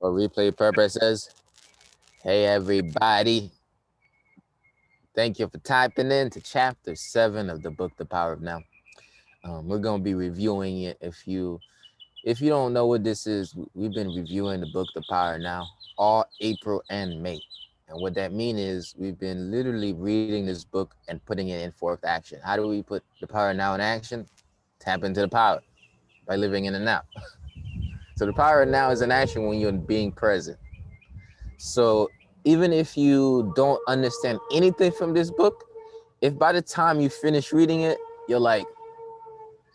For replay purposes, hey everybody. Thank you for typing in to chapter 7 of the book, The Power of Now. We're going to be reviewing it. If you don't know what this is, we've been reviewing the book, The Power of Now, all April and May. And what that means is we've been literally reading this book and putting it in forth action. How do we put the power of now in action? Tap into the power by living in the now. So the power of now is in action when you're being present. So even if you don't understand anything from this book, if by the time you finish reading it, you're like,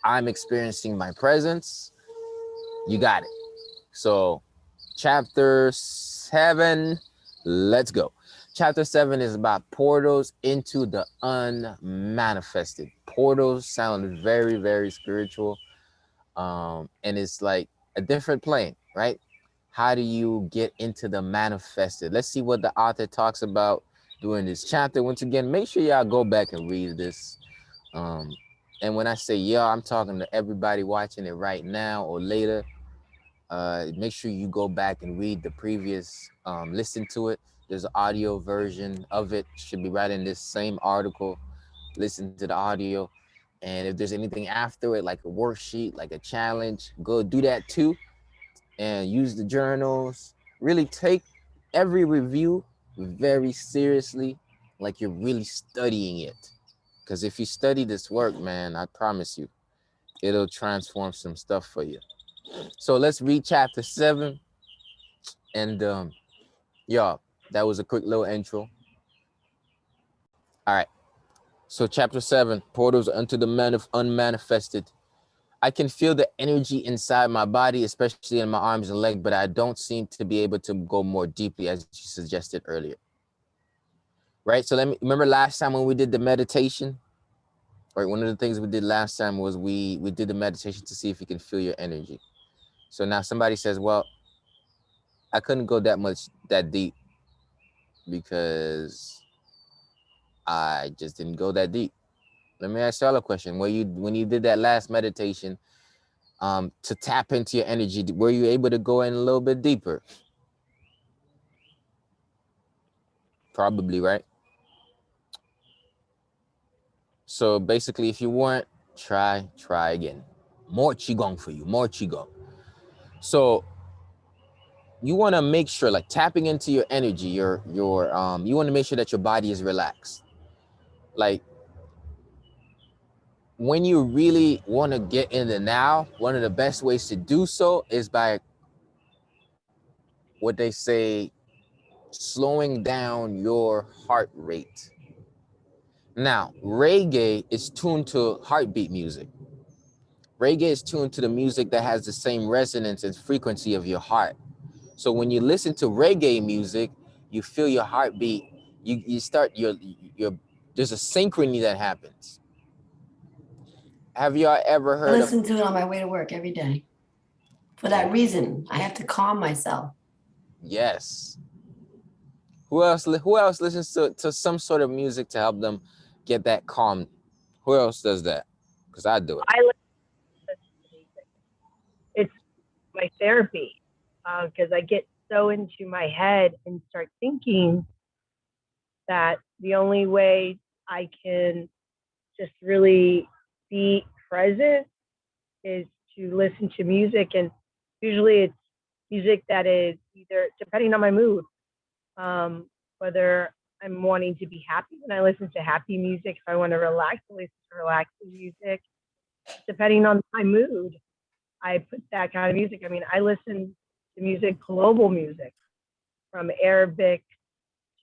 I'm experiencing my presence, you got it. So chapter 7, let's go. Chapter 7 is about portals into the unmanifested. Portals sound very, very spiritual. And it's like a different plane, right? How do you get into the manifested? Let's see what the author talks about during this chapter. Once again, make sure y'all go back and read this. And when I say y'all, I'm talking to everybody watching it right now or later. Make sure you go back and read the previous, listen to it. There's an audio version of it, should be right in this same article. Listen to the audio. And if there's anything after it, like a worksheet, like a challenge, go do that too. And use the journals. Really take every review very seriously, like you're really studying it. Because if you study this work, man, I promise you, it'll transform some stuff for you. So let's read chapter 7. And y'all, that was a quick little intro. All right. So chapter 7, portals unto the unmanifested. I can feel the energy inside my body, especially in my arms and legs, but I don't seem to be able to go more deeply, as you suggested earlier. Right. So let me remember last time when we did the meditation. Right. One of the things we did last time was we did the meditation to see if you can feel your energy. So now somebody says, well, I couldn't go that deep because I just didn't go that deep. Let me ask y'all a question. When you did that last meditation, to tap into your energy, were you able to go in a little bit deeper? Probably, right? So basically, if you weren't, try again. More qigong for you, more qigong. So you want to make sure, like tapping into your energy, you want to make sure that your body is relaxed. Like when you really want to get in the now, one of the best ways to do so is by what they say, slowing down your heart rate. Now, reggae is tuned to heartbeat music. Reggae is tuned to the music that has the same resonance and frequency of your heart. So when you listen to reggae music, you feel your heartbeat. You start your there's a synchrony that happens. Have y'all ever I heard listen to it on my way to work every day. For that reason, I have to calm myself. Yes. Who else listens to some sort of music to help them get that calm? Who else does that? Because I do it. I listen to music. It's my therapy because I get so into my head and start thinking that the only way I can just really be present is to listen to music. And usually it's music that is either, depending on my mood, whether I'm wanting to be happy, then I listen to happy music. If I want to relax, I listen to relaxing music. Depending on my mood, I put that kind of music. I mean, I listen to music, global music, from Arabic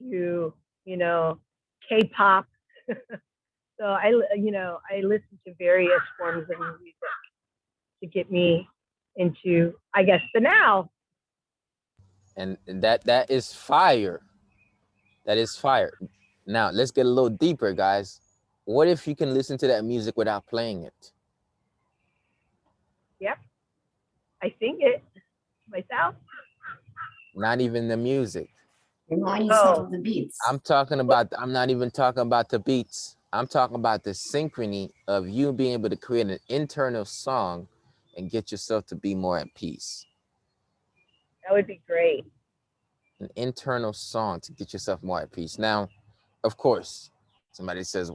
to, K-pop. So I listen to various forms of music to get me into, I guess, the now. And that is fire. That is fire. Now let's get a little deeper, guys. What if you can listen to that music without playing it? Yep, I sing it myself. Not even the music. Remind yourself of the beats. I'm not even talking about the beats. I'm talking about the synchrony of you being able to create an internal song and get yourself to be more at peace. That would be great. An internal song to get yourself more at peace. Now, of course, somebody says,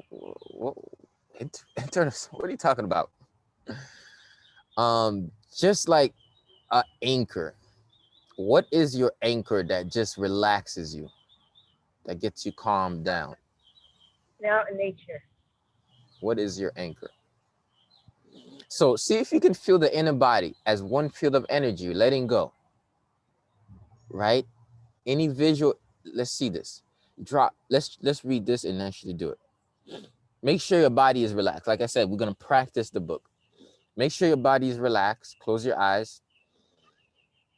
internal song, what are you talking about? Just like an anchor. What is your anchor that just relaxes you, that gets you calmed down? Now in nature. What is your anchor? So see if you can feel the inner body as one field of energy, letting go, right? Any visual, let's see this. Drop, let's read this and actually do it. Make sure your body is relaxed. Like I said, we're gonna practice the book. Make sure your body is relaxed. Close your eyes.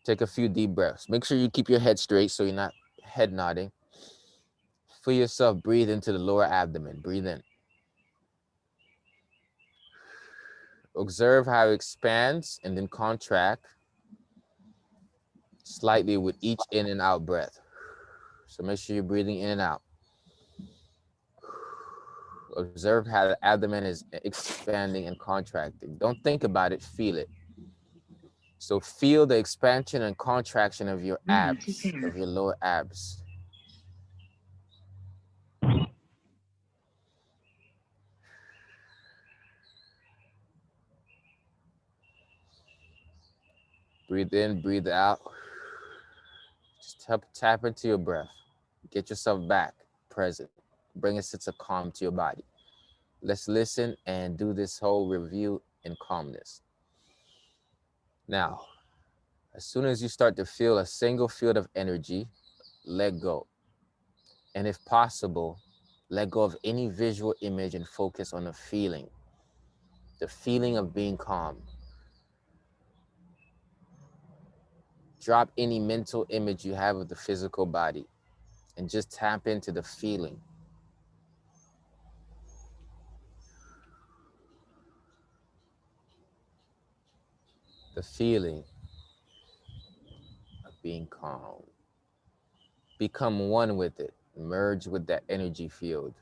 Take a few deep breaths. Make sure you keep your head straight so you're not head nodding. Feel yourself breathe into the lower abdomen. Breathe in. Observe how it expands and then contract slightly with each in and out breath. So make sure you're breathing in and out. Observe how the abdomen is expanding and contracting. Don't think about it, feel it. So feel the expansion and contraction of your abs, of your lower abs. Breathe in, breathe out. Just tap into your breath. Get yourself back, present. Bring a sense of calm to your body. Let's listen and do this whole review in calmness. Now, as soon as you start to feel a single field of energy, let go. And if possible, let go of any visual image and focus on the feeling of being calm. Drop any mental image you have of the physical body and just tap into the feeling of being calm. Become one with it, merge with that energy field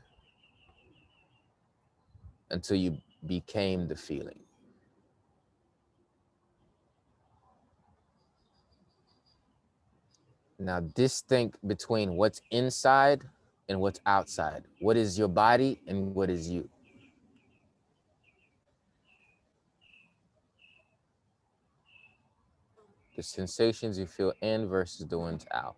until you became the feeling. Now, distinct between what's inside and what's outside. What is your body and what is you? The sensations you feel in versus the ones out.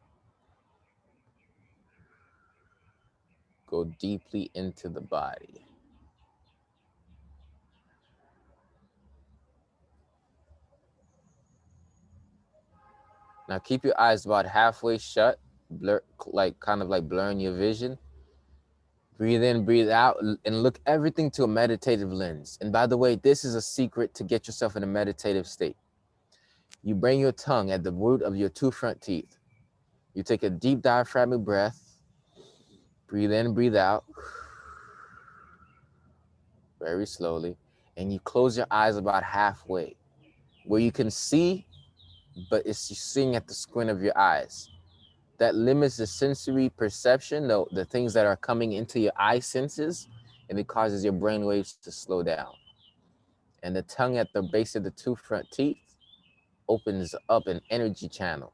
Go deeply into the body. Now keep your eyes about halfway shut, blur, like kind of like blurring your vision. Breathe in, breathe out, and look everything to a meditative lens. And by the way, this is a secret to get yourself in a meditative state. You bring your tongue at the root of your two front teeth. You take a deep diaphragmatic breath. Breathe in, breathe out, very slowly. And you close your eyes about halfway, where you can see, but it's you seeing at the squint of your eyes. That limits the sensory perception, the things that are coming into your eye senses, and it causes your brain waves to slow down. And the tongue at the base of the two front teeth opens up an energy channel.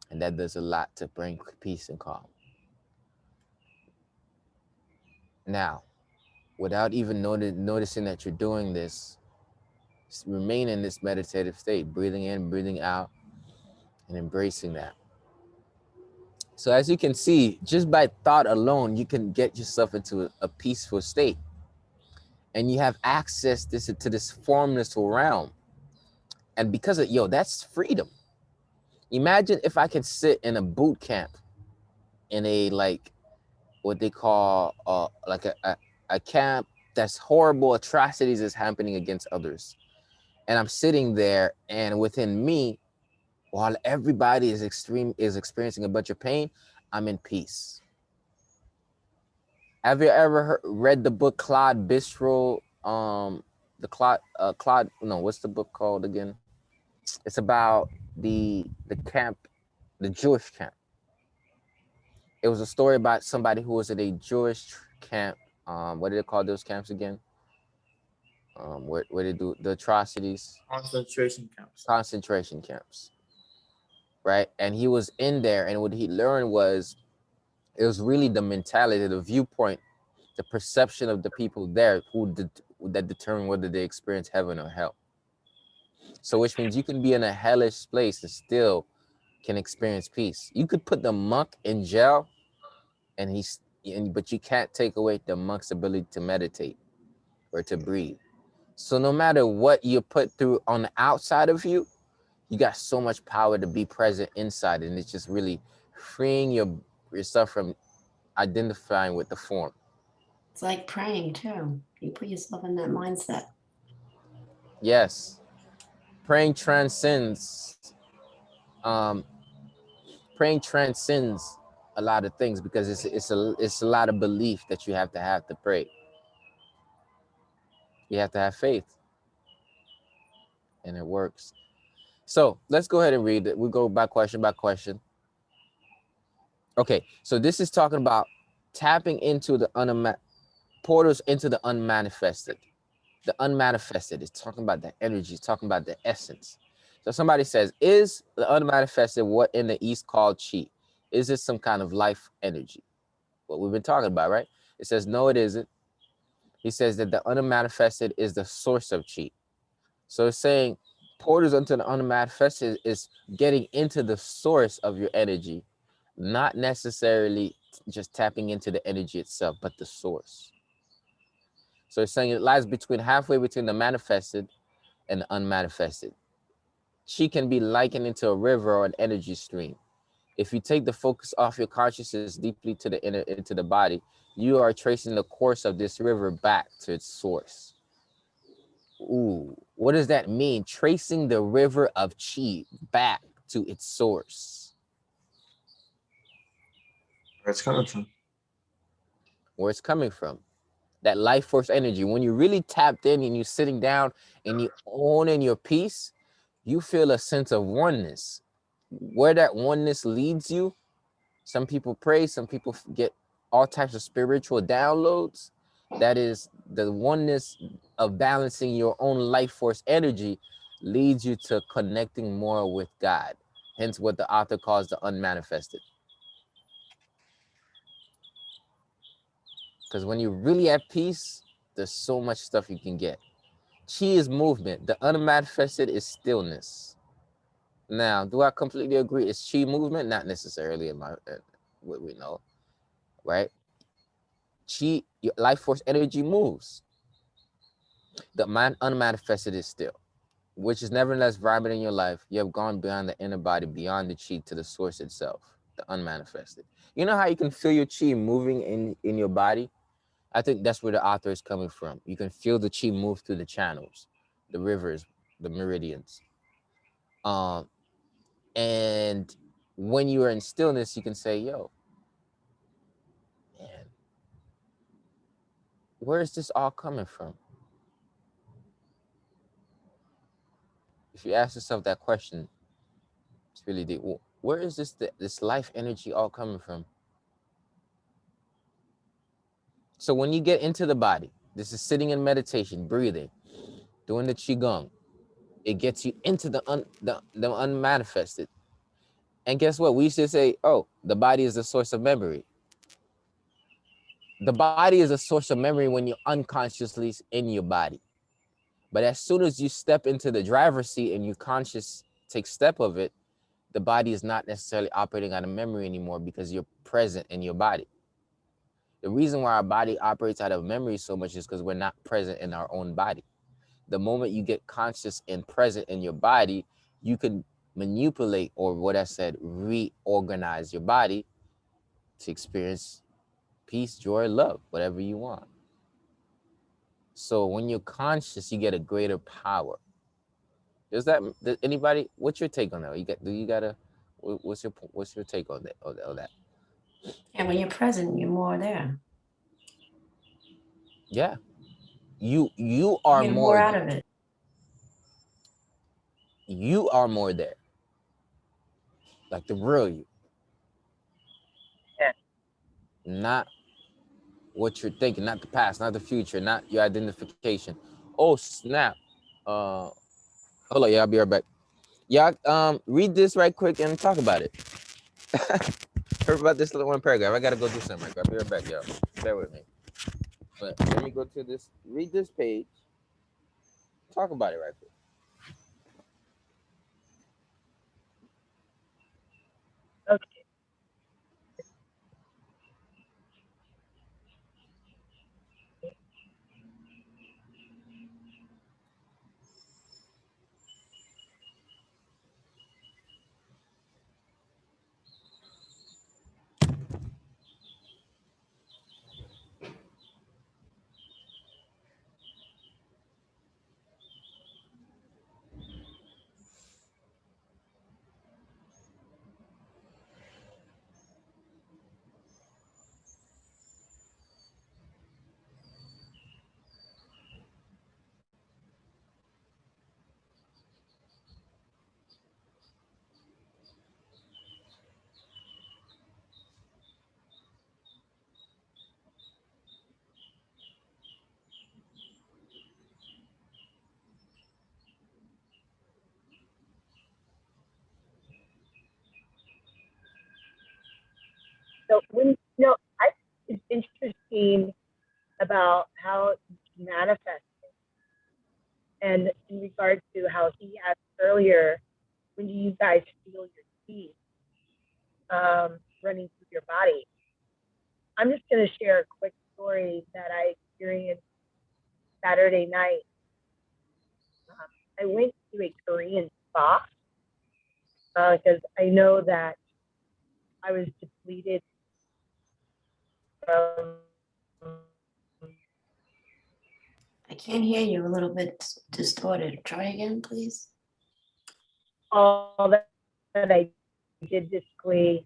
And that does a lot to bring peace and calm. Now, without even noticing that you're doing this, remain in this meditative state, breathing in, breathing out, and embracing that. So as you can see, just by thought alone, you can get yourself into a peaceful state. And you have access to this formless realm. And because of, that's freedom. Imagine if I could sit in a boot camp in a, like, what they call like a camp that's horrible atrocities is happening against others. And I'm sitting there, and within me, while everybody is experiencing a bunch of pain, I'm in peace. Have you ever read the book Claude Bistro? Claude, no, what's the book called again? It's about the camp, the Jewish camp. It was a story about somebody who was at a Jewish camp. What do they call those camps again? Where they do the atrocities? Concentration camps. Concentration camps. right? And he was in there, and what he learned was it was really the mentality, the viewpoint, the perception of the people there that determine whether they experience heaven or hell. So which means you can be in a hellish place and still can experience peace. You could put the monk in jail and but you can't take away the monk's ability to meditate or to breathe. So no matter what you put through on the outside of you, you got so much power to be present inside, and it's just really freeing yourself from identifying with the form. It's like praying too. You put yourself in that mindset. Yes, praying transcends. Um, praying transcends a lot of things because it's a lot of belief that you have to pray. You have to have faith, and it works. So let's go ahead and read it. We go by question by question. Okay, so this is talking about tapping into the portals into the unmanifested. The unmanifested is talking about the energy, it's talking about the essence. So somebody says, is the unmanifested what in the East called chi? Is it some kind of life energy? What we've been talking about, right? It says, no, it isn't. He says that the unmanifested is the source of chi. So it's saying portals into the unmanifested is getting into the source of your energy, not necessarily just tapping into the energy itself, but the source. So it's saying it lies between halfway between the manifested and the unmanifested. Chi can be likened into a river or an energy stream. If you take the focus off your consciousness deeply to the inner into the body, you are tracing the course of this river back to its source. Ooh, what does that mean? Tracing the river of chi back to its source. Where it's coming from. Where it's coming from. That life force energy. When you're really tapped in and you're sitting down and you own in your peace, you feel a sense of oneness. Where that oneness leads you, some people pray, some people get all types of spiritual downloads. That is the oneness of balancing your own life force energy leads you to connecting more with God. Hence what the author calls the unmanifested. Because when you're really at peace, there's so much stuff you can get. Chi is movement. The unmanifested is stillness. Now, do I completely agree? Is chi movement? Not necessarily in my what we know, right? Chi, your life force energy moves. The unmanifested is still, which is nevertheless vibrant in your life. You have gone beyond the inner body, beyond the chi to the source itself, the unmanifested. You know how you can feel your chi moving in your body? I think that's where the author is coming from. You can feel the chi move through the channels, the rivers, the meridians. Um, and when you are in stillness, you can say, yo, man, where is this all coming from? If you ask yourself that question, it's really deep. Where is this life energy all coming from? So when you get into the body, this is sitting in meditation, breathing, doing the qigong. It gets you into the unmanifested. And guess what? We used to say, oh, the body is the source of memory. The body is a source of memory when you're unconsciously in your body. But as soon as you step into the driver's seat and you conscious take step of it, the body is not necessarily operating out of memory anymore because you're present in your body. The reason why our body operates out of memory so much is because we're not present in our own body. The moment you get conscious and present in your body, you can manipulate, or what I said, reorganize your body to experience peace, joy, love, whatever you want. So when you're conscious, you get a greater power. Does anybody? What's your take on that? What's your take on that? And when you're present, you're more there. Yeah, you You are get more more out there. of it. You are more there, like the real you, Yeah. not what you're thinking, not the past, not the future, not your identification. Oh snap! Hold on, yeah, I'll be right back. Y'all, read this right quick and talk about it. Heard about this little one paragraph. I gotta go do something right quick. I'll be right back, y'all. Bear with me. But let me go to this. Read this page. Talk about it right quick. Okay. So when I it's interesting about how you manifest, and in regards to how he asked earlier, when do you guys feel your chi running through your body? I'm just going to share a quick story that I experienced Saturday night. I went to a Korean spa because I know that I was depleted from I can't hear you, a little bit distorted. Try again, please. all that I did physically.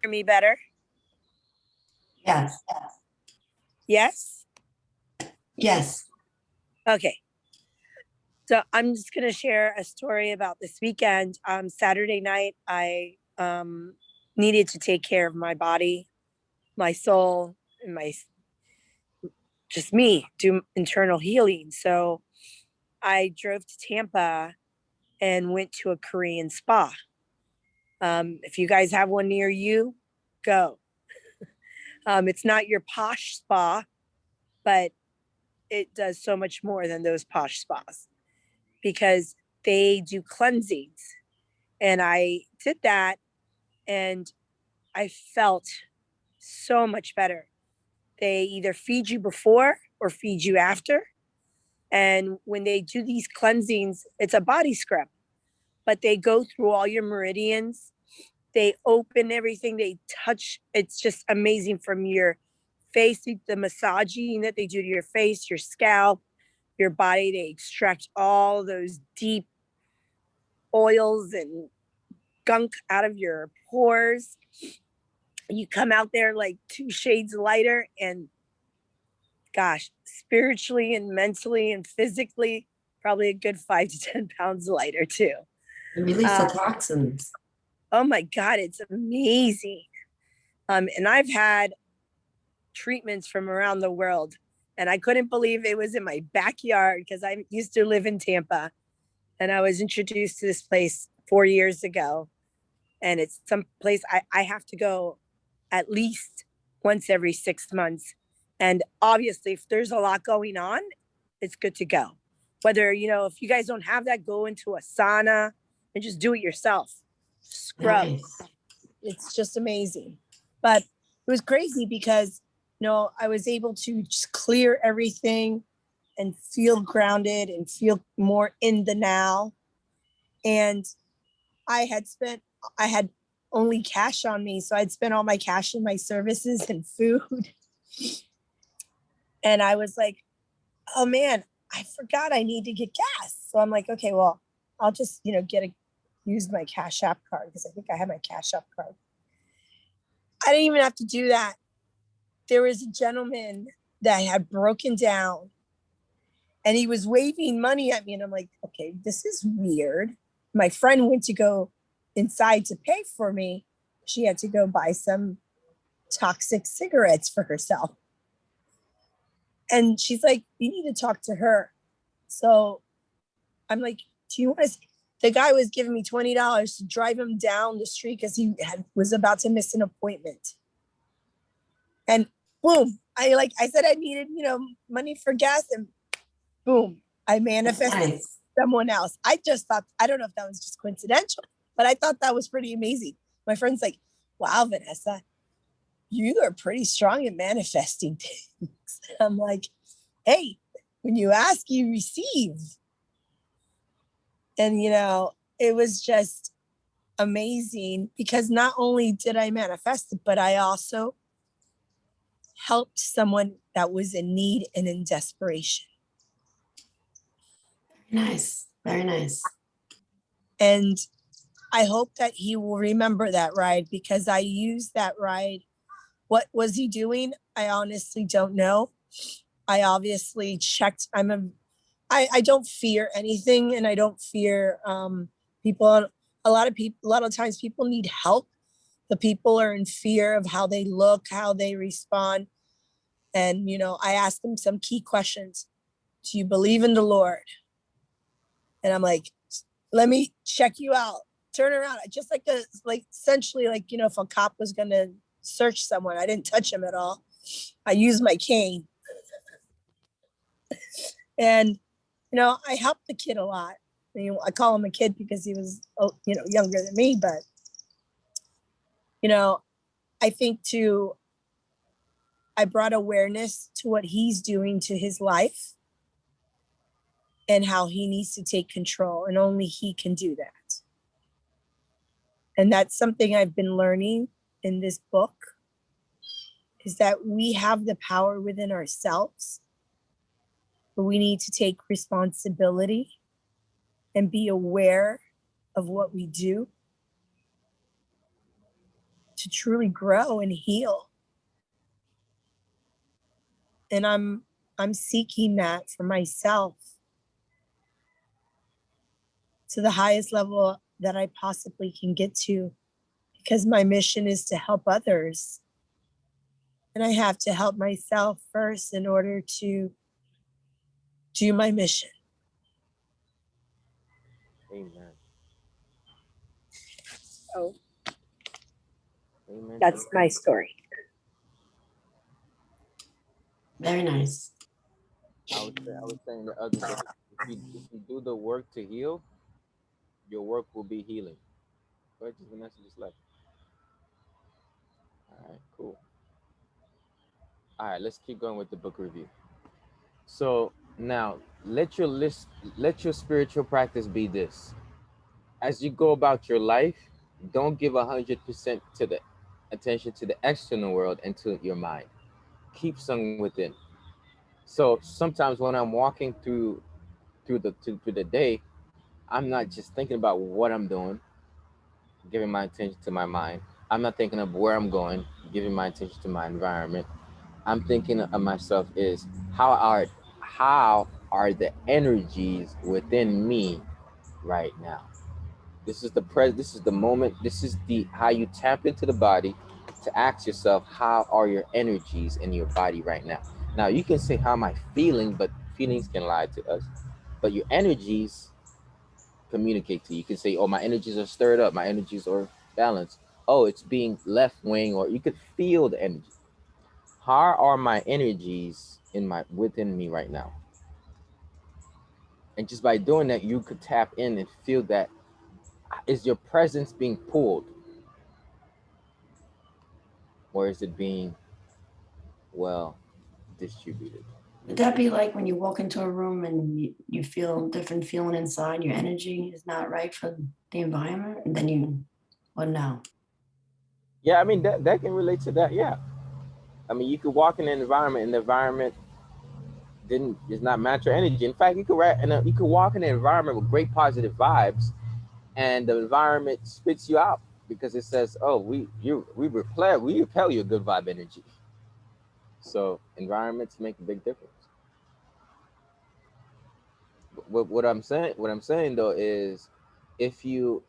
Hear me better? Yes. Yes? Yes. Okay. So I'm just going to share a story about this weekend. Saturday night, I needed to take care of my body, my soul, and my just me, do internal healing. So I drove to Tampa and went to a Korean spa. If you guys have one near you, go. It's not your posh spa, but it does so much more than those posh spas because they do cleansings. And I did that and I felt so much better. They either feed you before or feed you after. And when they do these cleansings, it's a body scrub, but they go through all your meridians. They open everything, they touch. It's just amazing from your face, the massaging that they do to your face, your scalp, your body. They extract all those deep oils and gunk out of your pores. You come out there like 2 shades lighter, and gosh, spiritually and mentally and physically, probably a good 5 to 10 pounds lighter too. And release the toxins. Oh my God, it's amazing. And I've had treatments from around the world, and I couldn't believe it was in my backyard because I used to live in Tampa, and I was introduced to this place 4 years ago. And it's some place I have to go at least once every 6 months. And obviously, if there's a lot going on, it's good to go. Whether, if you guys don't have that, go into a sauna and just do it yourself. Scrub. Nice. It's just amazing. But it was crazy because, I was able to just clear everything and feel grounded and feel more in the now. And I had only cash on me. So I'd spent all my cash in my services and food. And I was like, oh man, I forgot I need to get gas. So I'm like, okay, well, I'll just, use my Cash App card because I think I have my Cash App card. I didn't even have to do that. There was a gentleman that had broken down and he was waving money at me. And I'm like, okay, this is weird. My friend went to go inside to pay for me. She had to go buy some toxic cigarettes for herself. And she's like, you need to talk to her. So I'm like, do you want to? The guy was giving me $20 to drive him down the street because was about to miss an appointment. And boom, I said I needed, money for gas, and boom, I manifested Nice. someone else. I just thought, I don't know if that was just coincidental, but I thought that was pretty amazing. My friend's like, wow, Vanessa, you are pretty strong at manifesting things. I'm like, hey, when you ask, you receive. And, it was just amazing because not only did I manifest it, but I also helped someone that was in need and in desperation. Nice. Very nice. And I hope that he will remember that ride because I used that ride. What was he doing? I honestly don't know. I obviously checked. I don't fear anything, and I don't fear people. A lot of times people need help. The people are in fear of how they look, how they respond. And, I asked them some key questions. Do you believe in the Lord? And I'm like, let me check you out. Turn around. Just essentially, if a cop was going to search someone, I didn't touch him at all. I used my cane. And, I helped the kid a lot. I call him a kid because he was, younger than me. But, I think too, I brought awareness to what he's doing to his life and how he needs to take control, and only he can do that. And that's something I've been learning in this book, is that we have the power within ourselves, but we need to take responsibility and be aware of what we do to truly grow and heal. And I'm seeking that for myself to the highest level that I possibly can get to, because my mission is to help others. And I have to help myself first in order to do my mission. Amen. So Amen. that's my story. Very nice. I was saying the other day, if you do the work to heal, your work will be healing. But just Vanessa just left. All right, cool. All right, let's keep going with the book review. So now let your spiritual practice be this. As you go about your life, don't give 100% to the attention to the external world and to your mind. Keep some within. So sometimes when I'm walking through the day, I'm not just thinking about what I'm doing, giving my attention to my mind. I'm not thinking of where I'm going, giving my attention to my environment. I'm thinking of myself is how are the energies within me right now. This is the moment. This is the how you tap into the body to ask yourself how are your energies in your body right now. Now you can say how am I feeling, but feelings can lie to us. But your energies communicate to you. You can say, oh, my energies are stirred up, my energies are balanced. Oh, it's being left wing, or you could feel the energy. How are my energies in my within me right now? And just by doing that, you could tap in and feel that is your presence being pulled, or is it being well distributed? Would that be like when you walk into a room and you feel different feeling inside, your energy is not right for the environment, and then well, no. Yeah, I mean that can relate to that. Yeah, I mean you could walk in an environment and the environment didn't is not match your energy. In fact, you could walk in an environment with great positive vibes, and the environment spits you out because it says, "Oh, we repel your good vibe energy." So environments make a big difference. What I'm saying though is, if you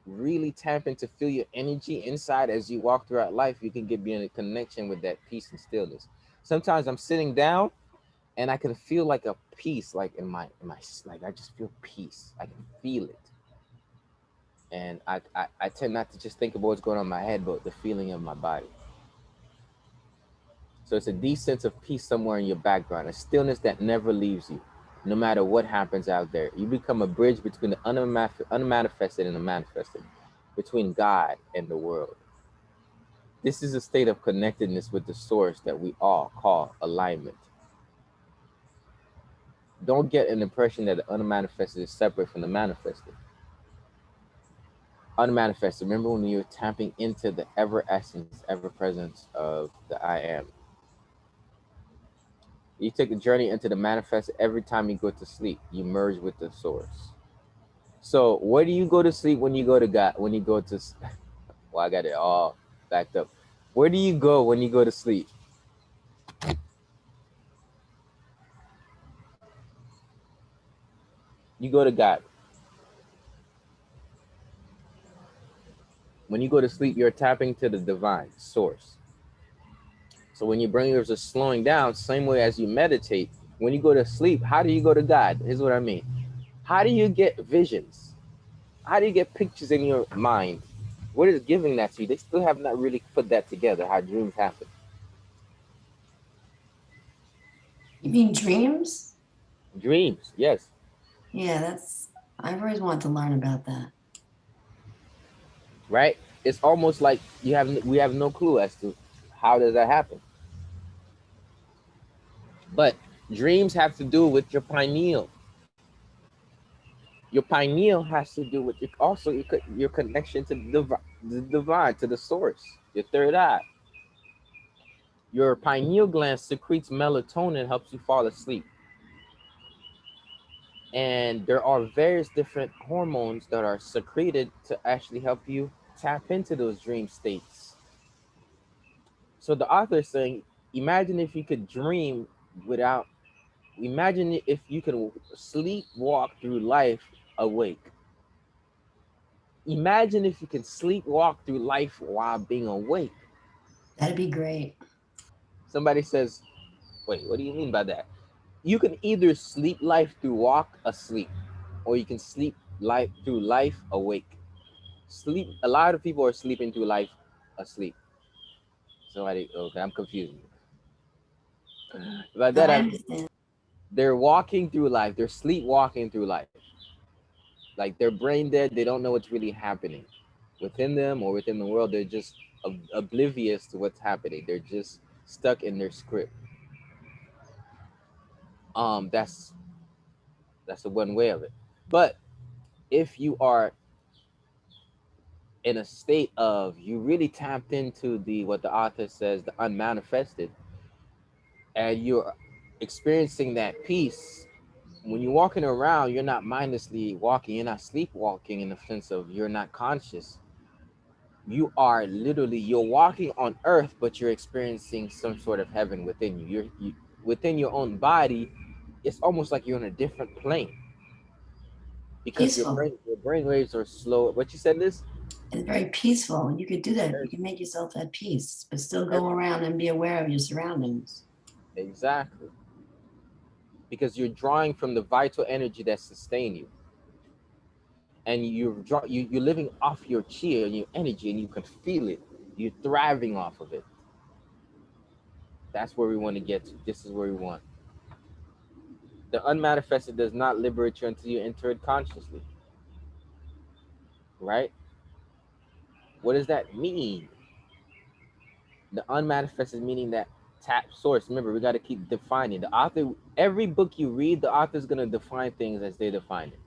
really tap into feel your energy inside as you walk throughout life, you can be in a connection with that peace and stillness. Sometimes I'm sitting down and I can feel like a peace, like like I just feel peace. I can feel it, and I tend not to just think about what's going on in my head, but the feeling of my body. So it's a deep sense of peace somewhere in your background, a stillness that never leaves you, no matter what happens out there. You become a bridge between the unmanifested and the manifested, between God and the world. This is a state of connectedness with the source that we all call alignment. Don't get an impression that the unmanifested is separate from the manifested. Unmanifested, remember when you're tapping into the ever essence, ever presence of the I am. You take the journey into the manifest every time you go to sleep. You merge with the source. So where do you go to sleep when you go to God? When you go to, well, I got it all backed up. Where do you go when you go to sleep? You go to God. When you go to sleep, you're tapping to the divine source. So when your brain waves are slowing down, same way as you meditate, when you go to sleep, how do you go to God? Here's what I mean. How do you get visions? How do you get pictures in your mind? What is giving that to you? They still have not really put that together, how dreams happen. You mean dreams? Dreams, yes, Yeah, I've always wanted to learn about that. right? It's almost like we have no clue as to how does that happen. But dreams have to do with your pineal. Your pineal has to do with your connection to the divine, to the source, your third eye. Your pineal gland secretes melatonin, helps you fall asleep. And there are various different hormones that are secreted to actually help you tap into those dream states. So the author is saying, imagine if you could dream without, imagine if you could sleep walk through life awake. Imagine if you can sleep walk through life while being awake. That'd be great. Somebody says, wait, what do you mean by that? You can either sleep life through walk asleep, or you can sleep life through life awake. Sleep, a lot of people are sleeping through life asleep. Somebody, okay, I'm confused. By No, that I I mean understand. they're walking through life, they're sleepwalking through life. Like they're brain dead, they don't know what's really happening within them or within the world. They're just oblivious to what's happening. They're just stuck in their script. That's the one way of it. But if you are in a state of, you really tapped into the, what the author says, the unmanifested, and you're experiencing that peace, when you're walking around, you're not mindlessly walking, you're not sleepwalking in the sense of you're not conscious. You are literally, you're walking on earth, but you're experiencing some sort of heaven within you. Within your own body. It's almost like you're on a different plane, because Peaceful. your brain waves are slow. What you said, this It's very peaceful. You could do that. very, You can make yourself at peace, but still very go around and be aware of your surroundings. exactly, because you're drawing from the vital energy that sustain you, and you're living off your chi and your energy, and you can feel it. You're thriving off of it. That's where we want to get to. This is where we want. The unmanifested does not liberate you until you enter it consciously, right? What does that mean? The unmanifested meaning that tap source. Remember, we got to keep defining. The author, every book you read, the author's going to define things as they define it.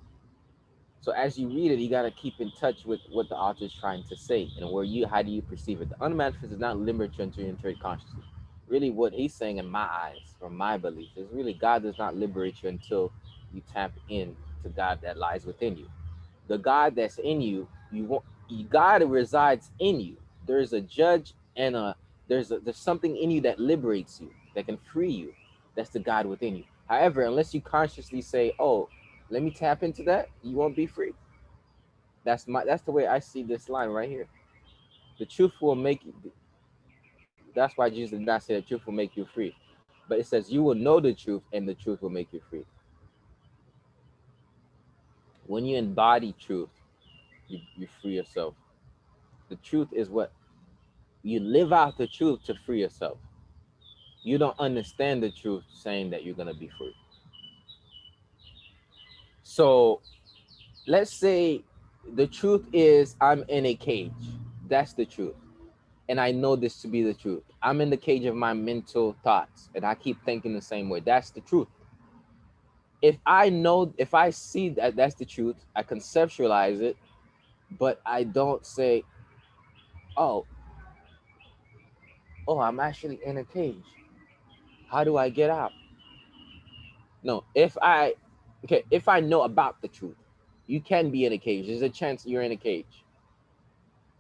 So as you read it, you got to keep in touch with what the author is trying to say, and how do you perceive it. The unmanifested does not limit you until you enter it consciously. Really, what he's saying in my eyes, from my belief, is really God does not liberate you until you tap in to God that lies within you. The God that's in you, God resides in you. There's a judge and there's something in you that liberates you, that can free you. That's the God within you. However, unless you consciously say, "Oh, let me tap into that," you won't be free. That's the way I see this line right here. The truth will make you. That's why Jesus did not say the truth will make you free. But it says you will know the truth and the truth will make you free. When you embody truth, you free yourself. The truth is what you live out the truth to free yourself. You don't understand the truth saying that you're gonna be free. So let's say the truth is I'm in a cage. That's the truth. And I know this to be the truth. I'm in the cage of my mental thoughts and I keep thinking the same way. That's the truth. If I know, if I see that that's the truth, I conceptualize it, but I don't say, oh, oh, I'm actually in a cage. How do I get out? No, if I know about the truth, you can be in a cage. There's a chance you're in a cage.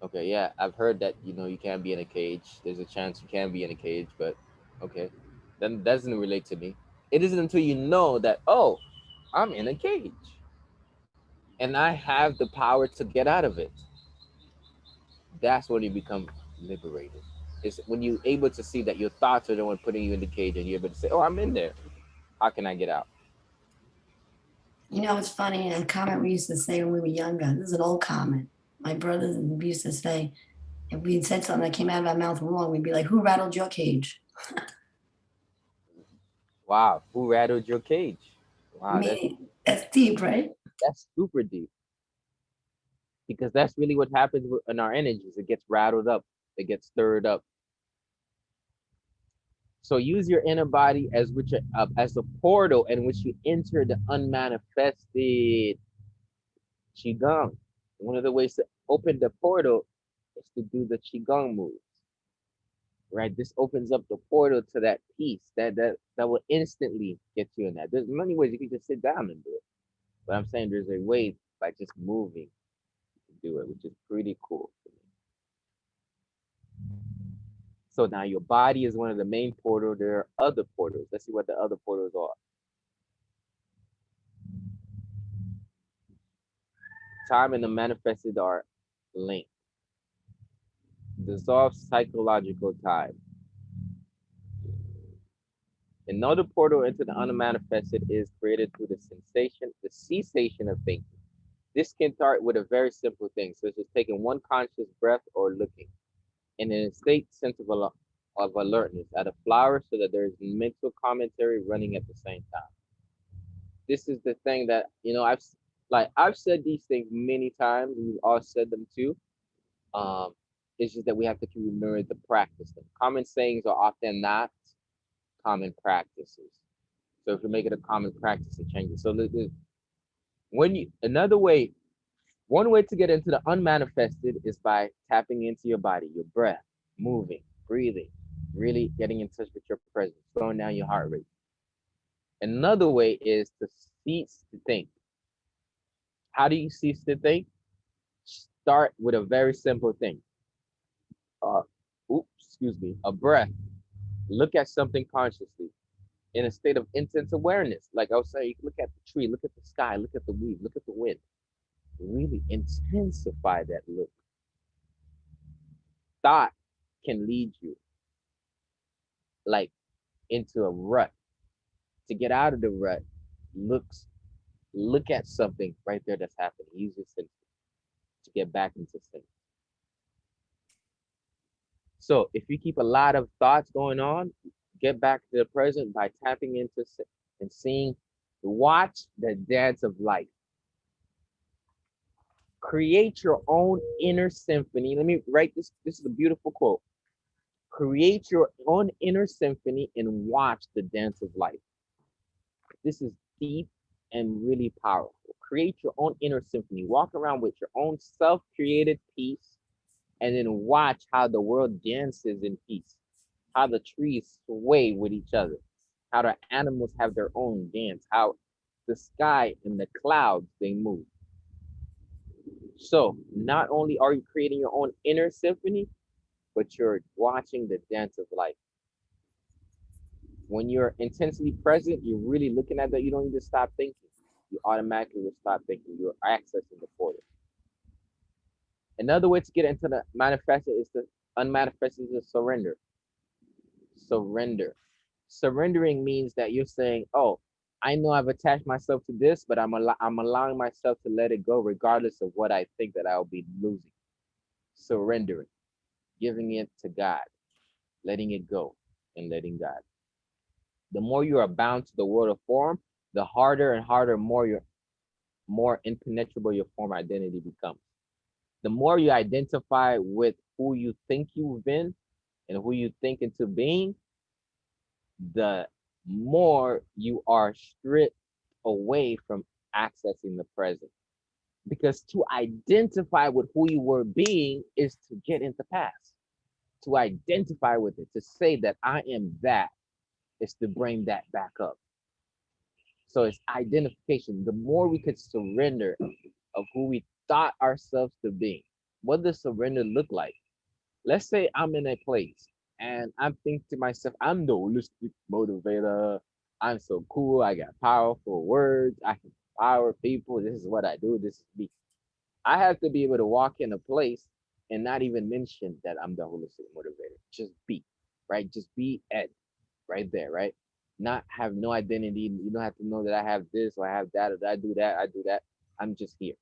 Okay, yeah, I've heard that, you can be in a cage. There's a chance you can be in a cage, but okay. Then that doesn't relate to me. It isn't until you know that, oh, I'm in a cage and I have the power to get out of it. That's when you become liberated. It's when you're able to see that your thoughts are the one putting you in the cage and you're able to say, oh, I'm in there. How can I get out? It's funny, a comment we used to say when we were younger. This is an old comment. My brothers used to say, if we said something that came out of our mouth wrong, we'd be like, who rattled your cage? Wow, who rattled your cage? I Wow, mean, that's deep, right? that's super deep, because that's really what happens in our energies. It gets rattled up, it gets stirred up. So use your inner body as a portal in which you enter the unmanifested qigong. One of the ways to open the portal is to do the qigong moves, right? This opens up the portal to that peace that will instantly get you in that. There's many ways you can just sit down and do it, but I'm saying there's a way by just moving to do it, which is pretty cool for me. So now your body is one of the main portals. There are other portals. Let's see what the other portals are. Time and the manifested are linked. Dissolve psychological time. Another portal into the unmanifested is created through the cessation of thinking. This can start with a very simple thing, such as taking one conscious breath or looking, and in a state sense of alertness at a flower so that there is mental commentary running at the same time. This is the thing that, I've said these things many times. We've all said them too. Um, it's just that we have to remember to practice them. Common sayings are often not common practices. So if you make it a common practice, it changes. So when you another way, one way to get into the unmanifested is by tapping into your body, your breath, moving, breathing, really getting in touch with your presence, slowing down your heart rate. Another way is to cease to think. How do you cease to think? Start with a very simple thing. Uh, excuse me, a breath. Look at something consciously in a state of intense awareness. Like I was saying, you can look at the tree, look at the sky, look at the weed, look at the wind. Really intensify that look. Thought can lead you like into a rut. To get out of the rut, look at something right there that's happening. Use your senses to get back into sync. So if you keep a lot of thoughts going on, get back to the present by tapping into and seeing, watch the dance of life. Create your own inner symphony. Let me write this. This is a beautiful quote. Create your own inner symphony and watch the dance of life. This is deep and really powerful. Create your own inner symphony. Walk around with your own self-created piece and then watch how the world dances in peace, how the trees sway with each other, how the animals have their own dance, how the sky and the clouds, they move. So not only are you creating your own inner symphony, but you're watching the dance of life. When you're intensely present, you're really looking at that. You don't need to stop thinking. You automatically will stop thinking. You're accessing the portal. Another way to get into the manifested is the unmanifested is surrender. Surrender. Surrendering means that you're saying, oh, I know I've attached myself to this, but I'm allowing myself to let it go regardless of what I think that I'll be losing. Surrendering, giving it to God, letting it go, and letting God. The more you are bound to the world of form, the harder and harder, more impenetrable your form identity becomes. The more you identify with who you think you've been and who you think into being, the more you are stripped away from accessing the present. Because to identify with who you were being is to get in the past. To identify with it, to say that I am that, is to bring that back up. So it's identification. The more we could surrender of who we thought ourselves to be. What does surrender look like? Let's say I'm in a place and I'm thinking to myself, I'm the holistic motivator. I'm so cool. I got powerful words. I can empower people. This is what I do. This is me. I have to be able to walk in a place and not even mention that I'm the holistic motivator. Just be, right? Just be at right there, right? Not have no identity. You don't have to know that I have this or I have that or that I do that. I do that. I'm just here.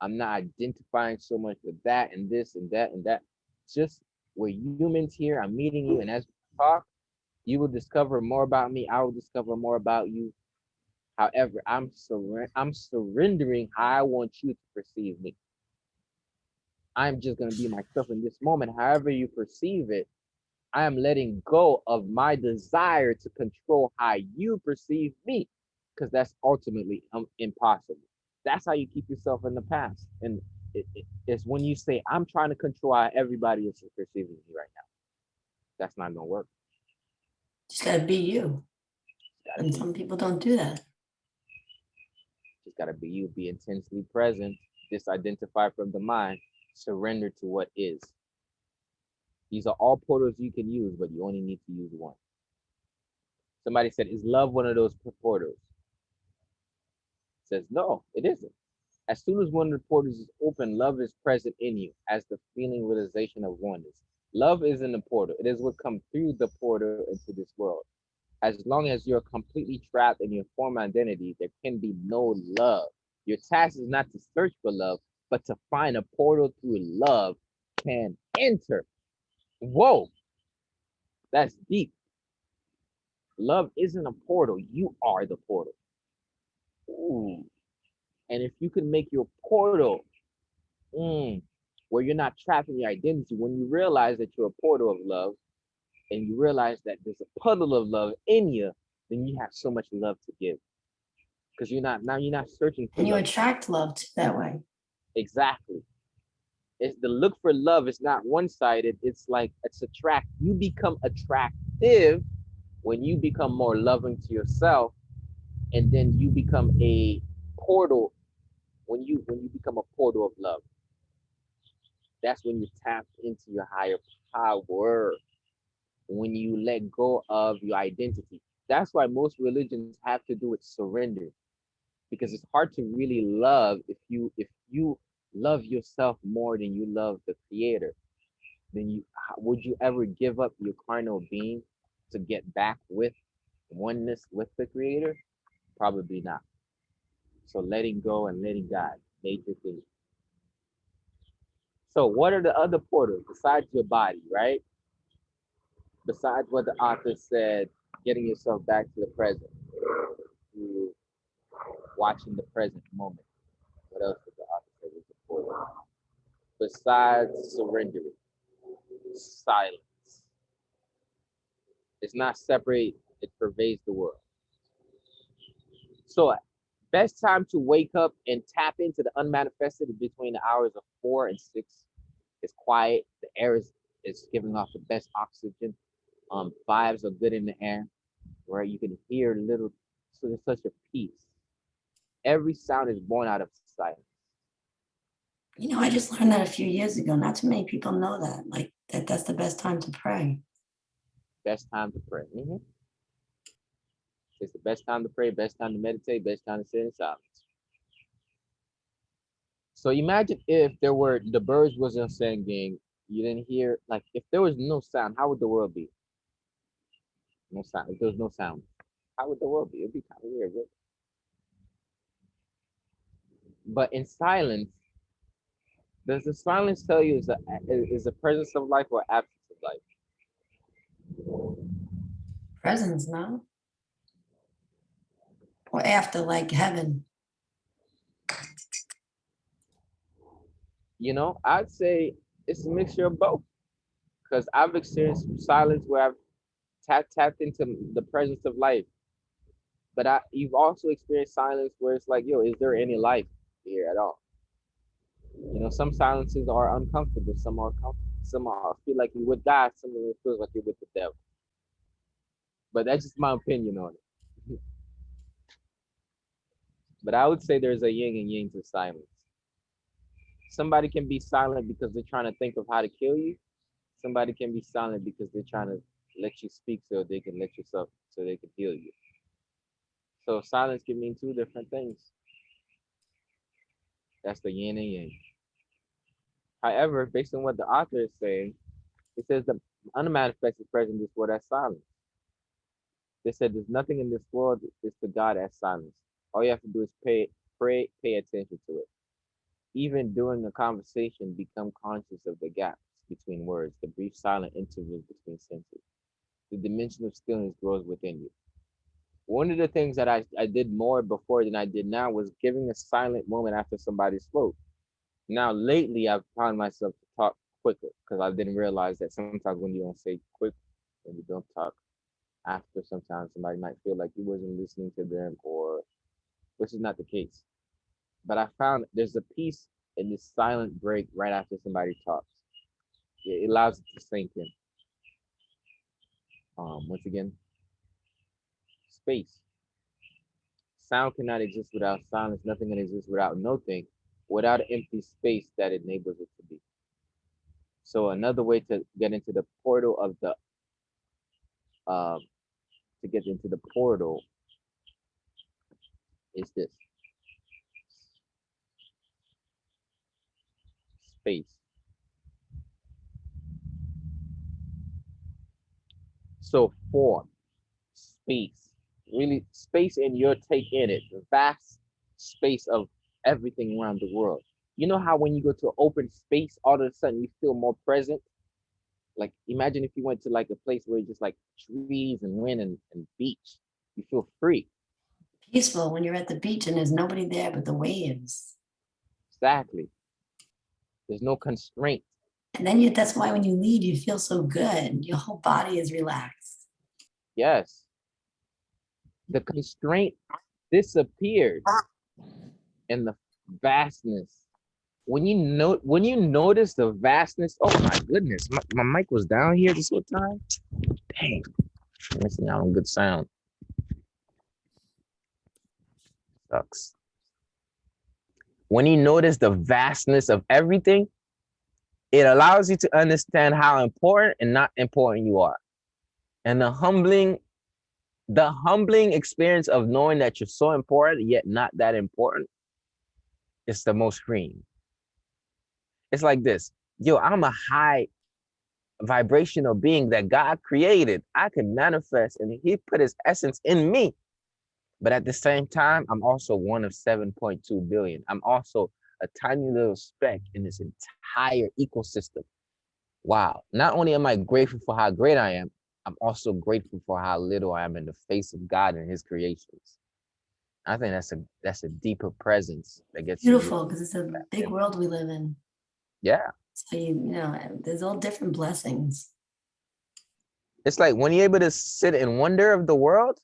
I'm not identifying so much with that and this and that and that. Just we're humans here. I'm meeting you, and as we talk, you will discover more about me. I will discover more about you. However, I'm surrendering how I want you to perceive me. I'm just gonna be myself in this moment. However you perceive it, I am letting go of my desire to control how you perceive me, because that's ultimately impossible. That's how you keep yourself in the past. And it's when you say, I'm trying to control how everybody is perceiving me right now. That's not gonna work. Just gotta be you. And some people don't do that. Just gotta be you, be intensely present, disidentify from the mind, surrender to what is. These are all portals you can use, but you only need to use one. Somebody said, is love one of those portals? Says, no, it isn't. As soon as one of the portals is open, love is present in you as the feeling realization of oneness. Love isn't a portal. It is what comes through the portal into this world. As long as you're completely trapped in your form identity, there can be no love. Your task is not to search for love, but to find a portal through love can enter. Whoa, that's deep. Love isn't a portal. You are the portal. Ooh. And if you can make your portal where you're not trapped in your identity, when you realize that you're a portal of love and you realize that there's a puddle of love in you, then you have so much love to give. Because you're not searching for And you love. attract love that way. Exactly. It's the look for love is not one-sided. It's like it's attract. You become attractive when you become more loving to yourself, and then you become a portal when you become a portal of love. That's when you tap into your higher power, when you let go of your identity. That's why most religions have to do with surrender, because it's hard to really love if you love yourself more than you love the creator. Then you would you ever give up your carnal being to get back with oneness with the creator? Probably not. So letting go and letting God, major thing. So what are the other portals besides your body, right? Besides what the author said, getting yourself back to the present, through watching the present moment. What else did the author say was important? Besides surrendering, silence. It's not separate, it pervades the world. So best time to wake up and tap into the unmanifested is between the hours of 4 and 6. It's quiet, the air is giving off the best oxygen. Vibes are good in the air, where you can hear little, so there's such a peace. Every sound is born out of silence. I just learned that a few years ago. Not too many people know that. Like that's the best time to pray. Best time to pray. It's the best time to pray, best time to meditate, best time to sit in silence. So imagine if there were the birds wasn't singing, you didn't hear, like if there was no sound, how would the world be? No sound. If there's no sound, how would the world be? It'd be kind of weird. Right? But in silence, does the silence tell you is the presence of life or absence of life? Presence, no? Or after, like heaven. You know, I'd say it's a mixture of both. Because I've experienced silence where I've tapped into the presence of life. But you've also experienced silence where it's like, yo, is there any life here at all? You know, some silences are uncomfortable, some are comfortable, some are feel like you're with God, some of it feels like you're with the devil. But that's just my opinion on it. But I would say there's a yin and yang to silence. Somebody can be silent because they're trying to think of how to kill you. Somebody can be silent because they're trying to let you speak so they can let yourself so they can heal you. So silence can mean two different things. That's the yin and yang. However, based on what the author is saying, it says the unmanifested presence is what that's silence. They said there's nothing in this world is to God as silence. All you have to do is pay attention to it. Even during a conversation, become conscious of the gaps between words, the brief silent intervals between sentences. The dimension of stillness grows within you. One of the things that I did more before than I did now was giving a silent moment after somebody spoke. Now, lately, I've found myself to talk quicker because I didn't realize that sometimes when you don't say quick, when you don't talk after, sometimes somebody might feel like you wasn't listening to them, or which is not the case. But I found there's a piece in this silent break right after somebody talks. It allows it to sink in. Once again, space. Sound cannot exist without silence. Nothing can exist without nothing, without an empty space that enables it to be. So another way to get into the portal of the um, to get into the portal is this space. So form, space, really space in your take in it, the vast space of everything around the world. You know how when you go to open space, all of a sudden you feel more present. Like imagine if you went to like a place where it's just like trees and wind and beach. You feel free. Peaceful when you're at the beach and there's nobody there but the waves. Exactly. There's no constraint. And then that's why when you leave, you feel so good. Your whole body is relaxed. Yes. The constraint disappeared in the vastness. When you notice the vastness, oh my goodness, my mic was down here this whole time. Dang, missing out on good sound. Sucks. When you notice the vastness of everything, it allows you to understand how important and not important you are. And the humbling experience of knowing that you're so important yet not that important is the most freeing. It's like this. Yo, I'm a high vibrational being that God created. I can manifest and he put his essence in me. But at the same time, I'm also one of 7.2 billion. I'm also a tiny little speck in this entire ecosystem. Wow. Not only am I grateful for how great I am, I'm also grateful for how little I am in the face of God and his creations. I think that's a deeper presence that gets beautiful because it's a big world we live in. Yeah. So you know, there's all different blessings. It's like when you're able to sit in wonder of the world,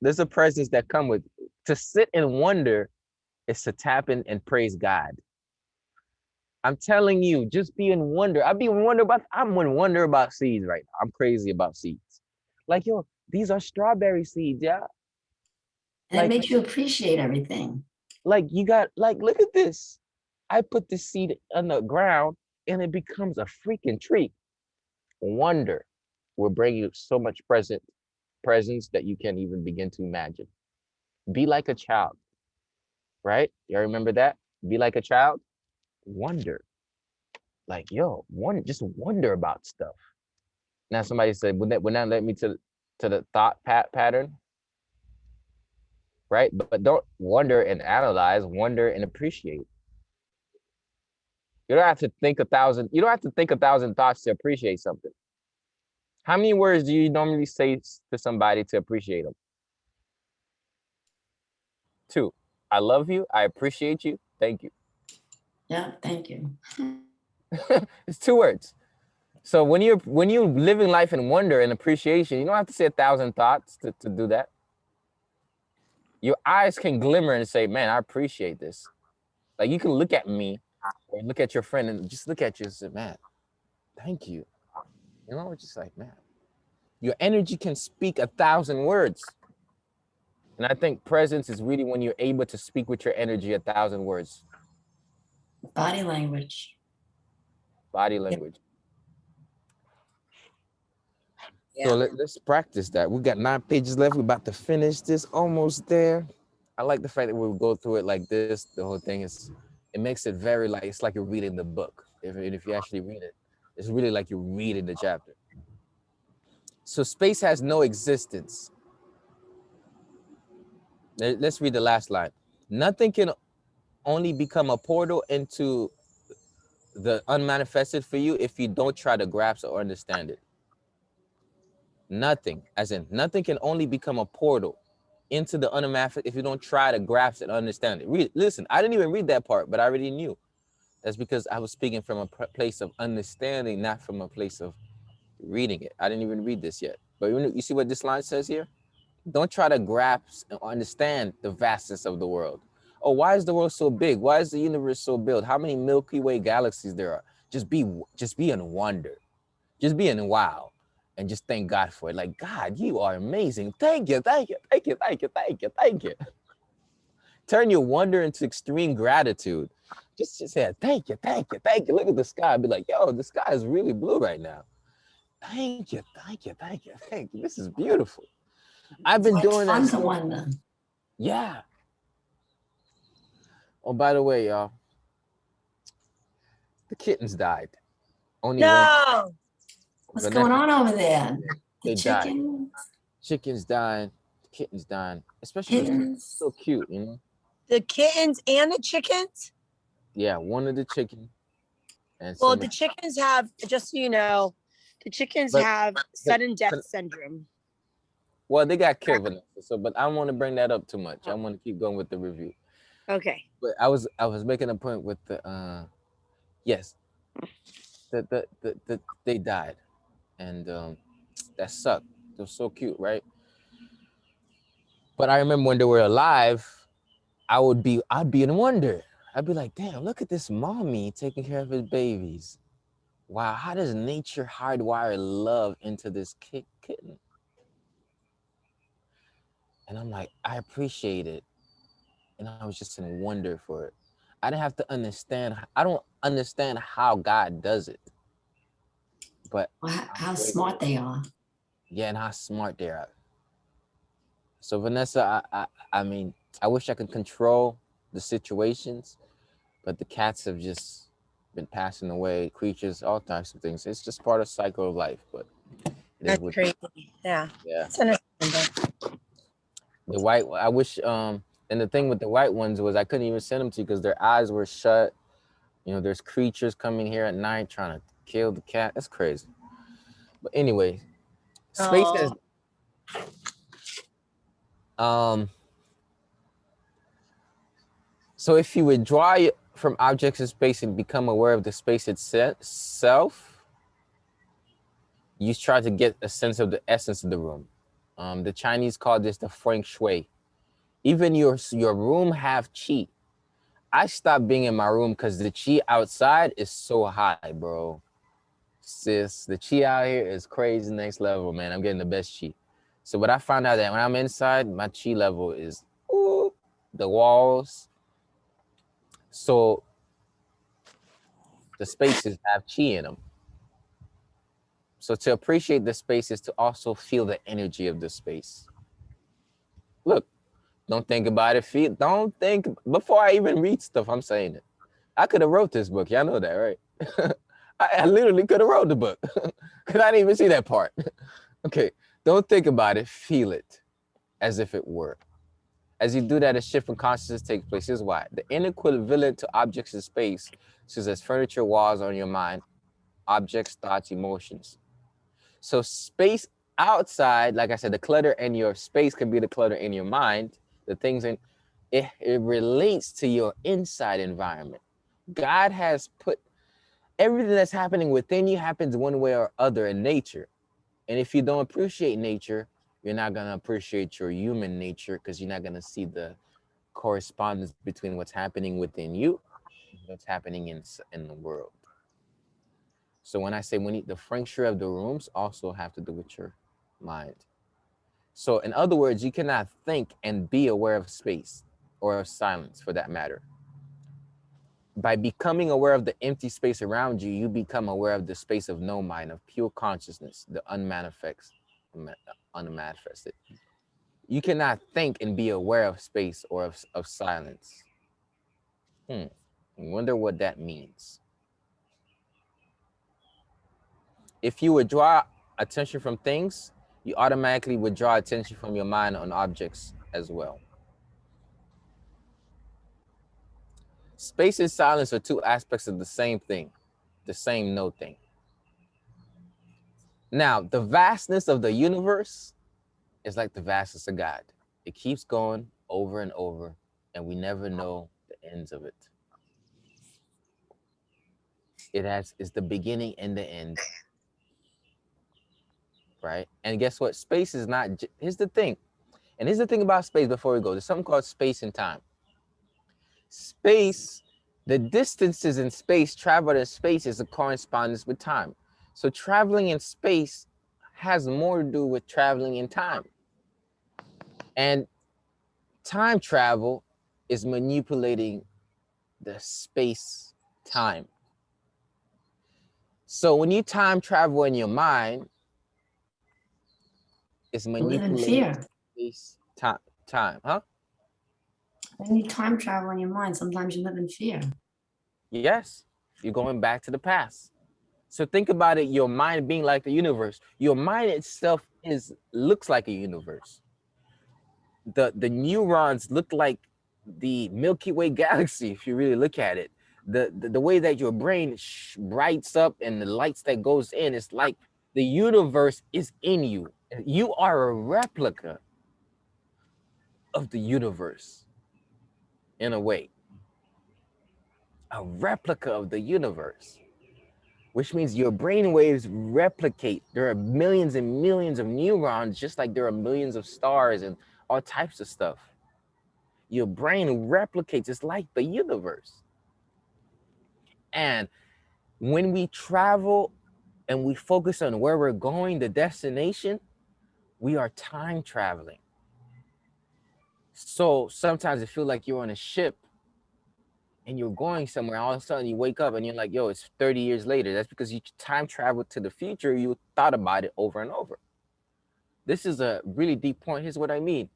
there's a presence that come with to sit in wonder is to tap in and praise God. I'm telling you, just be in wonder. I'm in wonder about seeds right now. I'm crazy about seeds. Like, yo, these are strawberry seeds, yeah. And like, it makes you appreciate everything. Like you got look at this. I put this seed on the ground and it becomes a freaking tree. Wonder will bring you so much presence that you can't even begin to imagine. Be like a child, right? You remember that? Be like a child. Wonder. Like, yo, just wonder about stuff. Now somebody said, would that let me to to the thought pattern, right? But don't wonder and analyze, wonder and appreciate. You don't have to think a thousand. You don't have to think a thousand thoughts to appreciate something. How many words do you normally say to somebody to appreciate them? Two. I love you. I appreciate you. Thank you. Yeah, thank you. It's 2 words. So when you're living life in wonder and appreciation, you don't have to say a thousand thoughts to do that. Your eyes can glimmer and say, "Man, I appreciate this." Like you can look at me or look at your friend and just look at you and say, "Man, thank you." You know, it's just like, man, your energy can speak 1,000 words. And I think presence is really when you're able to speak with your energy 1,000 words. Body language. Body language. Yeah. So let's practice that. We got 9 pages left. We're about to finish this, almost there. I like the fact that we'll go through it like this. The whole thing is, it makes it very like, it's like you're reading the book. If you actually read it, it's really like you're reading the chapter. So space has no existence. Let's read the last line. Nothing can only become a portal into the unmanifested for you if you don't try to grasp or understand it. Nothing, as in nothing can only become a portal into the unmanifested if you don't try to grasp and understand it. Listen, I didn't even read that part, but I already knew. That's because I was speaking from a place of understanding, not from a place of reading it. I didn't even read this yet. But you see what this line says here? Don't try to grasp and understand the vastness of the world. Oh, why is the world so big? Why is the universe so big? How many Milky Way galaxies there are? Just be in wonder. Just be in wow. And just thank God for it. Like, God, you are amazing. Thank you, thank you, thank you, thank you, thank you, thank you. Turn your wonder into extreme gratitude. Just say, thank you, thank you, thank you. Look at the sky. Be like, yo, the sky is really blue right now. Thank you, thank you, thank you, thank you. This is beautiful. I've been It's doing fun this. to wonder. Yeah. Oh, by the way, y'all, the kittens died. Only one. No. What's going Vanessa, on over there? they The died. chicken, Chickens dying, kittens dying. Especially those kittens. kittens. So cute, you know? The kittens and the chickens? Yeah, one of the chicken and Well, some. the chickens have, just so you know, the chickens But have sudden death syndrome. well, they got killed, Vanessa. So, but I don't want to bring that up too much. I want to keep going with the review. Okay. But I was making a point with the yes, they died, and that sucked. They were so cute, right? But I remember when they were alive, I'd be in wonder. I'd be like, damn, look at this mommy taking care of his babies. Wow, how does nature hardwire love into this kitten? And I'm like, I appreciate it. And I was just in wonder for it. I didn't have to understand. I don't understand how God does it, but Well, I'm how grateful. smart they are. Yeah, and how smart they are. So Vanessa, I mean, I wish I could control the situations, but the cats have just been passing away, creatures, all types of things. It's just part of the cycle of life, but it is That's what. crazy. Yeah. Yeah. It's understandable. The white, I wish, and the thing with the white ones was I couldn't even send them to you because their eyes were shut. You know, there's creatures coming here at night trying to kill the cat. That's crazy. But anyway, space has, um, so if you withdraw from objects in space and become aware of the space itself, you try to get a sense of the essence of the room. The Chinese call this the feng shui. Even your room have qi. I stopped being in my room because the chi outside is so high, bro. Sis, the chi out here is crazy next level, man. I'm getting the best chi. So what I found out that when I'm inside, my chi level is ooh, the walls. So the spaces have chi in them. So to appreciate the space is to also feel the energy of the space. Look, don't think about it. Don't think before I even read stuff. I'm saying it. I could have wrote this book. Y'all know that, right? I literally could have wrote the book because I didn't even see that part. Okay. Don't think about it, feel it as if it were. As you do that, a shift in consciousness takes place. Here's why. The inequivalent to objects in space, such as furniture, walls on your mind, objects, thoughts, emotions. So space outside, like I said, the clutter in your space can be the clutter in your mind, the things in it relates to your inside environment. God has put everything that's happening within you happens one way or other in nature. And if you don't appreciate nature, you're not going to appreciate your human nature because you're not going to see the correspondence between what's happening within you and what's happening in the world. So when I say we need the feng shui of the rooms also have to do with your mind. So in other words, you cannot think and be aware of space or of silence for that matter. By becoming aware of the empty space around you, you become aware of the space of no mind, of pure consciousness, the unmanifested. You cannot think and be aware of space or of silence. I wonder what that means. If you withdraw attention from things, you automatically withdraw attention from your mind on objects as well. Space and silence are two aspects of the same thing, the same no thing. Now, the vastness of the universe is like the vastness of God. It keeps going over and over, and we never know the ends of it. It's the beginning and the end, right? And guess what? Space is not, here's the thing. And here's the thing about space before we go. There's something called space and time. Space, the distances in space, traveled in space is a correspondence with time. So traveling in space has more to do with traveling in time. And time travel is manipulating the space time. So when you time travel in your mind, it's You live in manipulating fear. space time, huh? When you time travel in your mind, sometimes you live in fear. Yes, you're going back to the past. So think about it, your mind being like the universe. Your mind itself looks like a universe. The neurons look like the Milky Way galaxy if you really look at it. The way that your brain brights up and the lights that goes in, it's like the universe is in you. You are a replica of the universe in a way. A replica of the universe, which means your brain waves replicate. There are millions and millions of neurons, just like there are millions of stars and all types of stuff. Your brain replicates. It's like the universe. And when we travel and we focus on where we're going, the destination, we are time traveling. So sometimes it feels like you're on a ship and you're going somewhere. All of a sudden you wake up and you're like, yo, it's 30 years later. That's because you time traveled to the future. You thought about it over and over. This is a really deep point. Here's what I mean.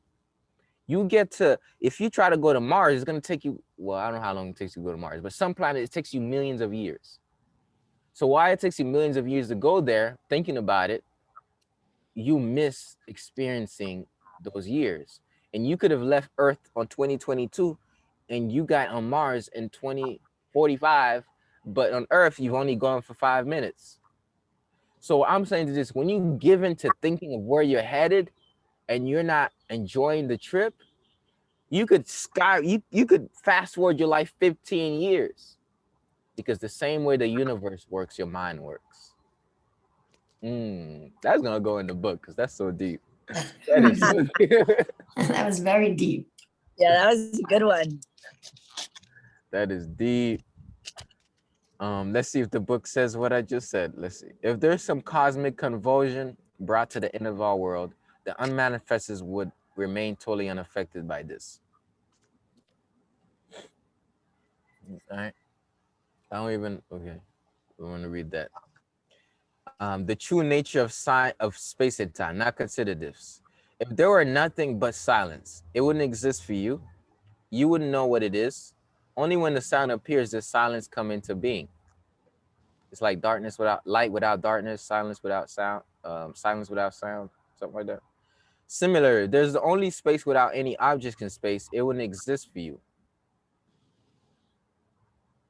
You get to, if you try to go to Mars, it's going to take you, well, I don't know how long it takes you to go to Mars, but some planets, it takes you millions of years. So why it takes you millions of years to go there, thinking about it, you miss experiencing those years. And you could have left Earth on 2022 and you got on Mars in 2045, but on Earth, you've only gone for 5 minutes. So what I'm saying is this, when you give into thinking of where you're headed and you're not enjoying the trip, you could you could fast forward your life 15 years because the same way the universe works, your mind works. That's gonna go in the book because that's so deep. That is so deep. That was very deep. Yeah, that was a good one. That is deep. Let's see if the book says what I just said. Let's see. If there's some cosmic convulsion brought to the end of our world, the unmanifested would remain totally unaffected by this. All right. I don't even, okay. We want to read that. The true nature of space and time. Now consider this. If there were nothing but silence, it wouldn't exist for you. You wouldn't know what it is. Only when the sound appears does silence come into being. It's like darkness without light, without darkness, silence without sound, silence without sound, something like that. Similar, there's the only space without any objects in space, it wouldn't exist for you.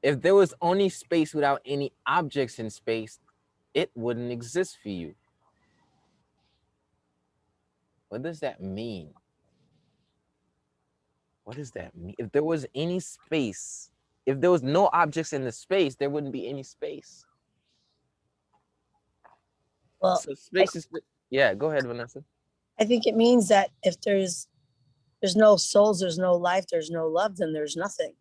If there was only space without any objects in space, it wouldn't exist for you. What does that mean? What does that mean? If there was any space, if there was no objects in the space, there wouldn't be any space. Well, So space is, yeah, go ahead, Vanessa. I think it means that if there's no souls, there's no life, there's no love, then there's nothing.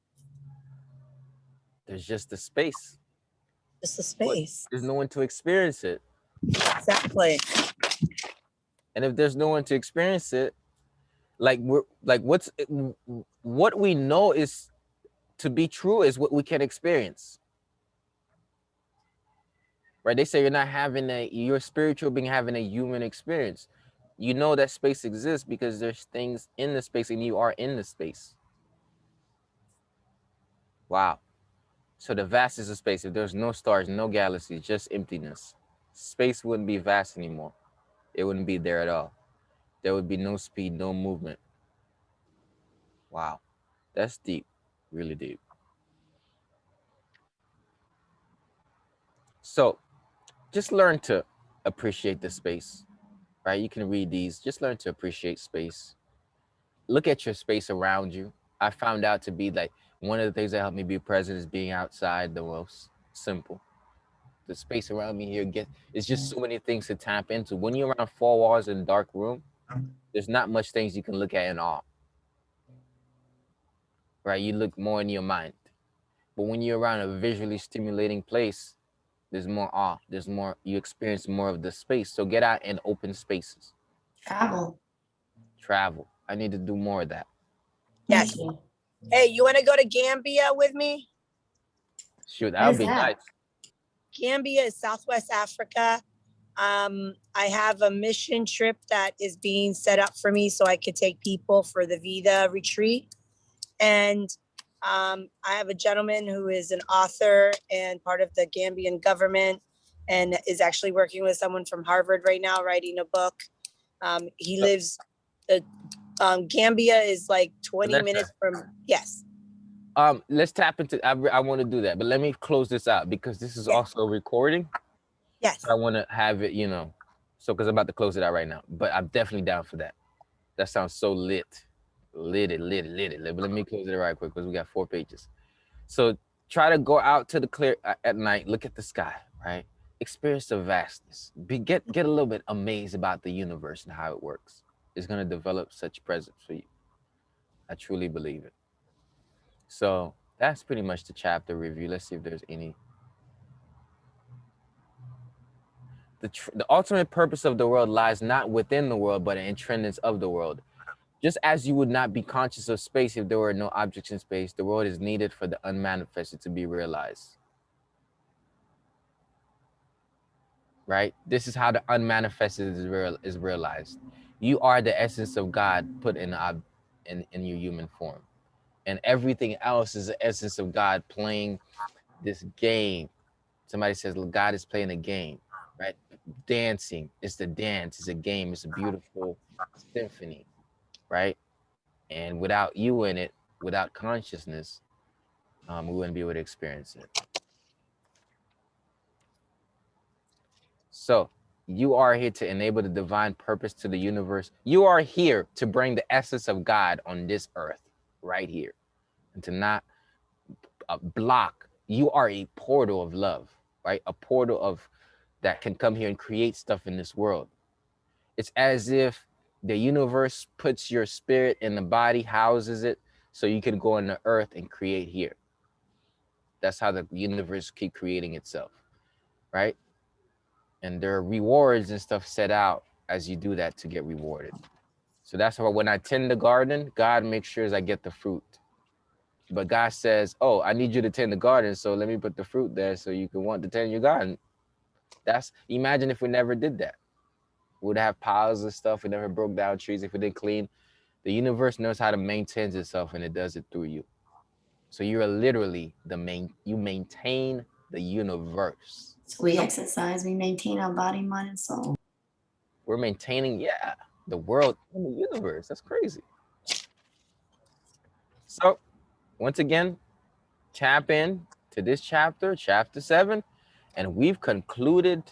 There's just the space. Just the space. There's no one to experience it. Exactly. And if there's no one to experience it, like we're like what we know is to be true is what we can experience. Right? They say you're a spiritual being having a human experience. You know that space exists because there's things in the space and you are in the space. Wow. So the vastness of space, if there's no stars, no galaxies, just emptiness, space wouldn't be vast anymore. It wouldn't be there at all. There would be no speed, no movement. Wow. That's deep, really deep. So just learn to appreciate the space, right? You can read these. Just learn to appreciate space. Look at your space around you. I found out to be like one of the things that helped me be present is being outside the most simple. The space around me here it's just so many things to tap into. When you're around four walls in a dark room, there's not much things you can look at in awe. Right? You look more in your mind. But when you're around a visually stimulating place, there's more awe. There's more, you experience more of the space. So get out in open spaces. Travel. Travel. I need to do more of that. Yes. Hey, you want to go to Gambia with me? Shoot, that would be nice. Gambia is Southwest Africa. I have a mission trip that is being set up for me so I could take people for the Vida retreat. And I have a gentleman who is an author and part of the Gambian government and is actually working with someone from Harvard right now, writing a book. He lives, Gambia is like 20 minutes from, yes. Let's tap into, I want to do that, but let me close this out because this is also a recording. Yes. So I want to have it, so because I'm about to close it out right now, but I'm definitely down for that. That sounds so lit. Lit it. But let me close it right quick because we got 4 pages. So try to go out to the clear at night, look at the sky, right? Experience the vastness. Get a little bit amazed about the universe and how it works. It's going to develop such presence for you. I truly believe it. So that's pretty much the chapter review. Let's see if there's any. The ultimate purpose of the world lies not within the world, but in intrinsics of the world. Just as you would not be conscious of space if there were no objects in space, the world is needed for the unmanifested to be realized. Right? This is how the unmanifested is realized. You are the essence of God put in your human form. And everything else is the essence of God playing this game. Somebody says, look, God is playing a game, right? Dancing, it's the dance, it's a game, it's a beautiful symphony, right? And without you in it, without consciousness, we wouldn't be able to experience it. So you are here to enable the divine purpose to the universe. You are here to bring the essence of God on this earth, right here, and to not block. You are a portal of love, right? A portal of that can come here and create stuff in this world. It's as if the universe puts your spirit in the body, houses it, so you can go on the earth and create here. That's how the universe keep creating itself, right? And there are rewards and stuff set out as you do that to get rewarded. So that's why when I tend the garden, God makes sure I get the fruit. But God says, oh, I need you to tend the garden, so let me put the fruit there so you can want to tend your garden. Imagine if we never did that. We'd have piles of stuff. We never broke down trees if we didn't clean. The universe knows how to maintain itself, and it does it through you. So you're literally you maintain the universe. So we exercise, we maintain our body, mind, and soul. We're maintaining, yeah, the world and the universe. That's crazy. So once again, tap in to this chapter, chapter 7, and we've concluded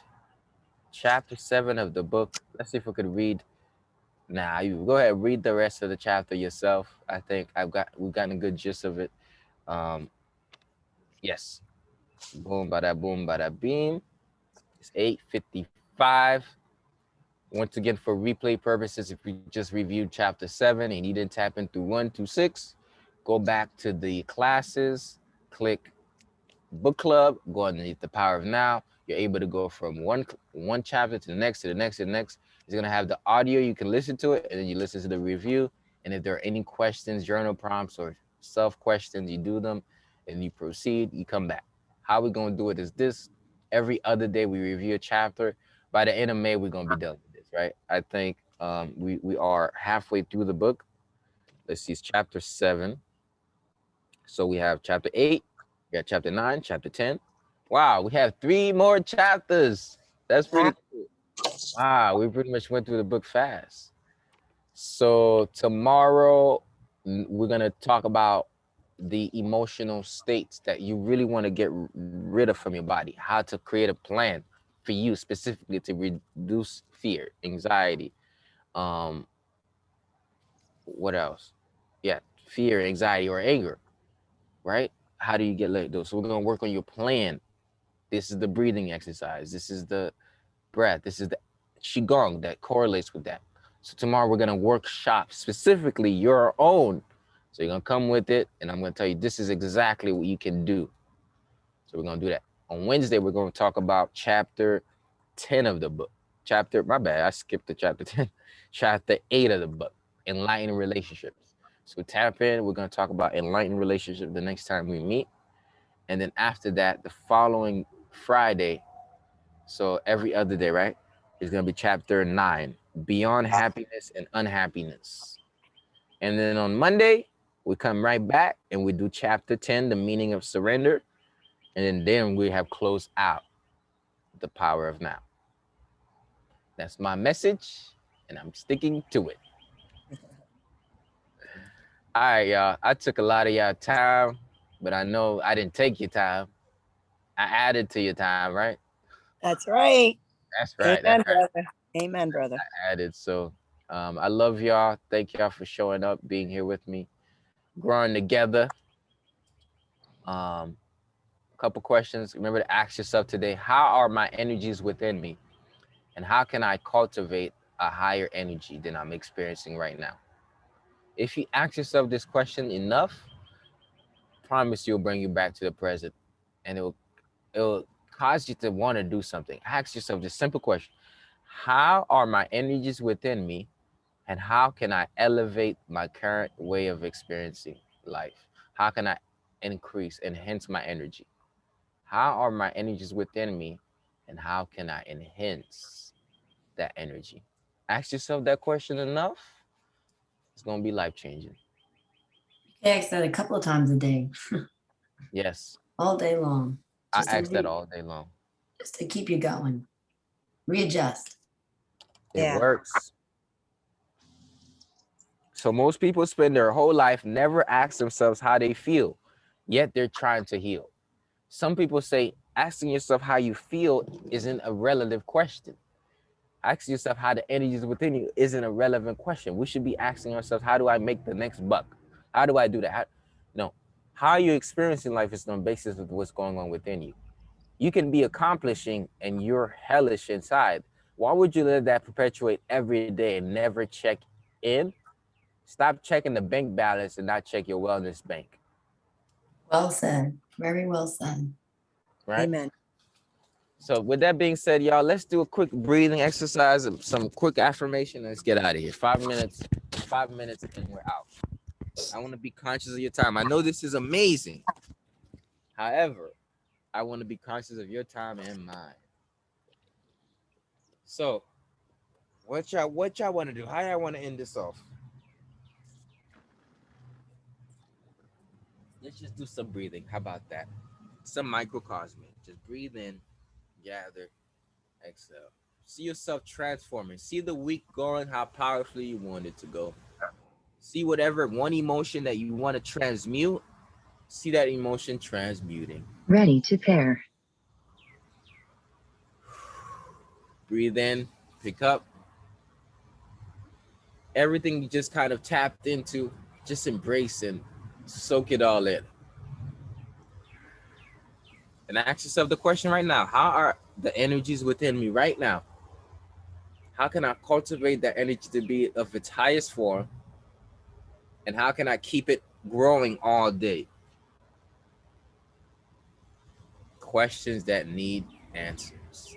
chapter 7 of the book. Let's see if we could read. Nah, you go ahead, read the rest of the chapter yourself. I think we've gotten a good gist of it. Um, yes. Boom, bada boom, bada beam. It's 8:55. Once again, for replay purposes, if you just reviewed chapter 7 and you didn't tap in through 1 to 6, go back to the classes, click book club, go underneath the power of now. You're able to go from one chapter to the next, to the next, to the next. It's gonna have the audio. You can listen to it, and then you listen to the review. And if there are any questions, journal prompts, or self questions, you do them, and you proceed. You come back. How we're gonna do it is this: every other day we review a chapter. By the end of May, we're gonna be done with this, right? I think we are halfway through the book. Let's see, it's chapter 7. So we have chapter 8, we got chapter 9, chapter 10. Wow, we have 3 more chapters. That's Wow. pretty cool. Wow, we pretty much went through the book fast. So tomorrow we're gonna talk about the emotional states that you really want to get rid of from your body. How to create a plan for you specifically to reduce fear, anxiety. Um, what else? Yeah, fear, anxiety, or anger. Right? How do you get let go? So we're gonna work on your plan. This is the breathing exercise. This is the breath. This is the qigong that correlates with that. So tomorrow we're gonna workshop specifically your own. So you're gonna come with it, and I'm gonna tell you this is exactly what you can do. So we're gonna do that. On Wednesday, we're gonna talk about chapter 10 of the book. Chapter, my bad, I skipped the chapter 10. Chapter 8 of the book, enlightened relationships. So tap in. We're gonna talk about enlightened relationship the next time we meet. And then after that, the following Friday, so every other day, right, is going to be chapter 9, Beyond Happiness and Unhappiness. And then on Monday, we come right back and we do chapter 10, The Meaning of Surrender. And then we have closed out the power of now. That's my message, and I'm sticking to it. All right, y'all. I took a lot of y'all time, but I know I didn't take your time. I added to your time, right? That's right. That's right. That's Amen, right. brother. Amen, brother. Added. So I love y'all. Thank y'all for showing up, being here with me, growing together. A couple questions. Remember to ask yourself today, how are my energies within me? And how can I cultivate a higher energy than I'm experiencing right now? If you ask yourself this question enough, promise you'll bring you back to the present, and it'll cause you to want to do something. Ask yourself this simple question: how are my energies within me, and how can I elevate my current way of experiencing life? How can I increase, enhance my energy? How are my energies within me, and how can I enhance that energy? Ask yourself that question enough, it's gonna be life changing. I ask that a couple of times a day, Yes, all day long, I just to ask that all day long. just to keep you going. Readjust. It Yeah. works. So most people spend their whole life never ask themselves how they feel, yet they're trying to heal. Some people say asking yourself how you feel isn't a relative question. Asking yourself how the energy is within you isn't a relevant question. We should be asking ourselves, how do I make the next buck? How do I do that? No, how you're experiencing life is on the basis of what's going on within you. You can be accomplishing and you're hellish inside. Why would you let that perpetuate every day and never check in? Stop checking the bank balance and not check your wellness bank, Well said. Very well said. right? Amen. So with that being said, y'all, let's do a quick breathing exercise, some quick affirmation. Let's get out of here. 5 minutes, 5 minutes, and we're out. I want to be conscious of your time. I know this is amazing. However, I want to be conscious of your time and mine. So what y'all want to do? How y'all want to end this off? Let's just do some breathing. How about that? Some microcosmic. Just breathe in, gather, exhale. See yourself transforming. See the week going how powerfully you want it to go. See whatever one emotion that you want to transmute, see that emotion transmuting. Ready to pair. Breathe in, pick up. Everything you just kind of tapped into, just embrace and soak it all in. And ask yourself the question right now: how are the energies within me right now? How can I cultivate that energy to be of its highest form? And how can I keep it growing all day? Questions that need answers.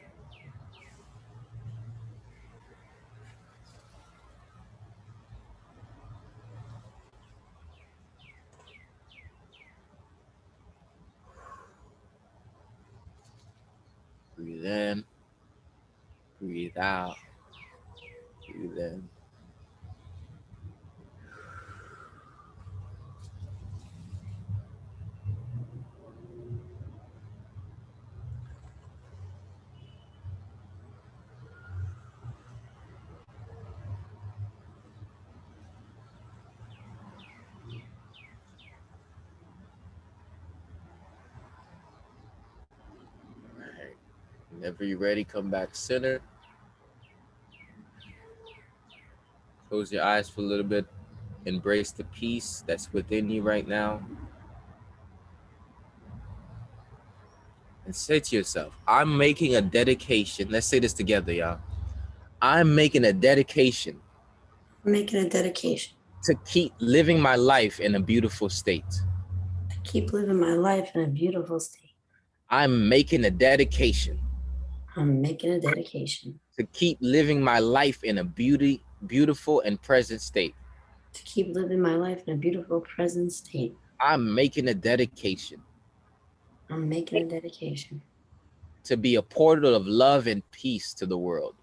Breathe in, breathe out, breathe in. All right. Whenever you're ready, come back center. Close your eyes for a little bit. Embrace the peace that's within you right now. And say to yourself, I'm making a dedication. Let's say this together, y'all. I'm making a dedication. Making a dedication. To keep living my life in a beautiful state. To keep living my life in a beautiful state. I'm making a dedication. I'm making a dedication. To keep living my life in a beautiful and present state. To keep living my life in a beautiful present state. I'm making a dedication. I'm making a dedication. To be a portal of love and peace to the world.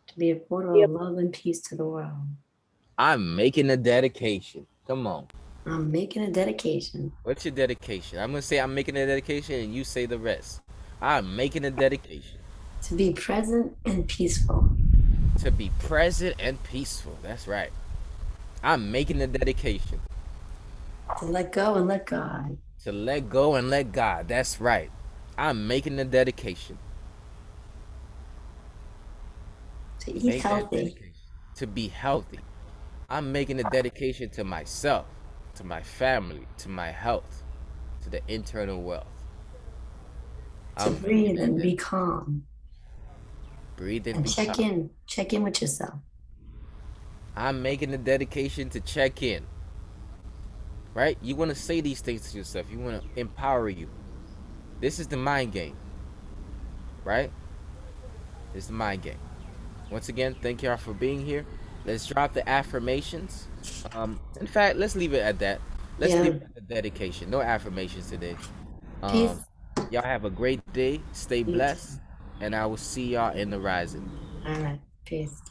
To be a portal of love and peace to the world. I'm making a dedication. Come on. I'm making a dedication. What's your dedication? I'm going to say I'm making a dedication and you say the rest. I'm making a dedication. To be present and peaceful. To be present and peaceful. That's right. I'm making a dedication. To let go and let God. To let go and let God. That's right. I'm making a dedication. To eat healthy. To be healthy. I'm making a dedication to myself, to my family, to my health, to the internal wealth. To breathe and be calm. Breathe and check in. Check in with yourself. I'm making a dedication to check in. Right? You want to say these things to yourself. You want to empower you. This is the mind game. Right? It's the mind game. Once again, thank y'all for being here. Let's drop the affirmations. In fact, let's leave it at that. Let's leave it at the dedication. No affirmations today. Peace. Y'all have a great day. Stay blessed. And I will see y'all in the rising. All right. Peace.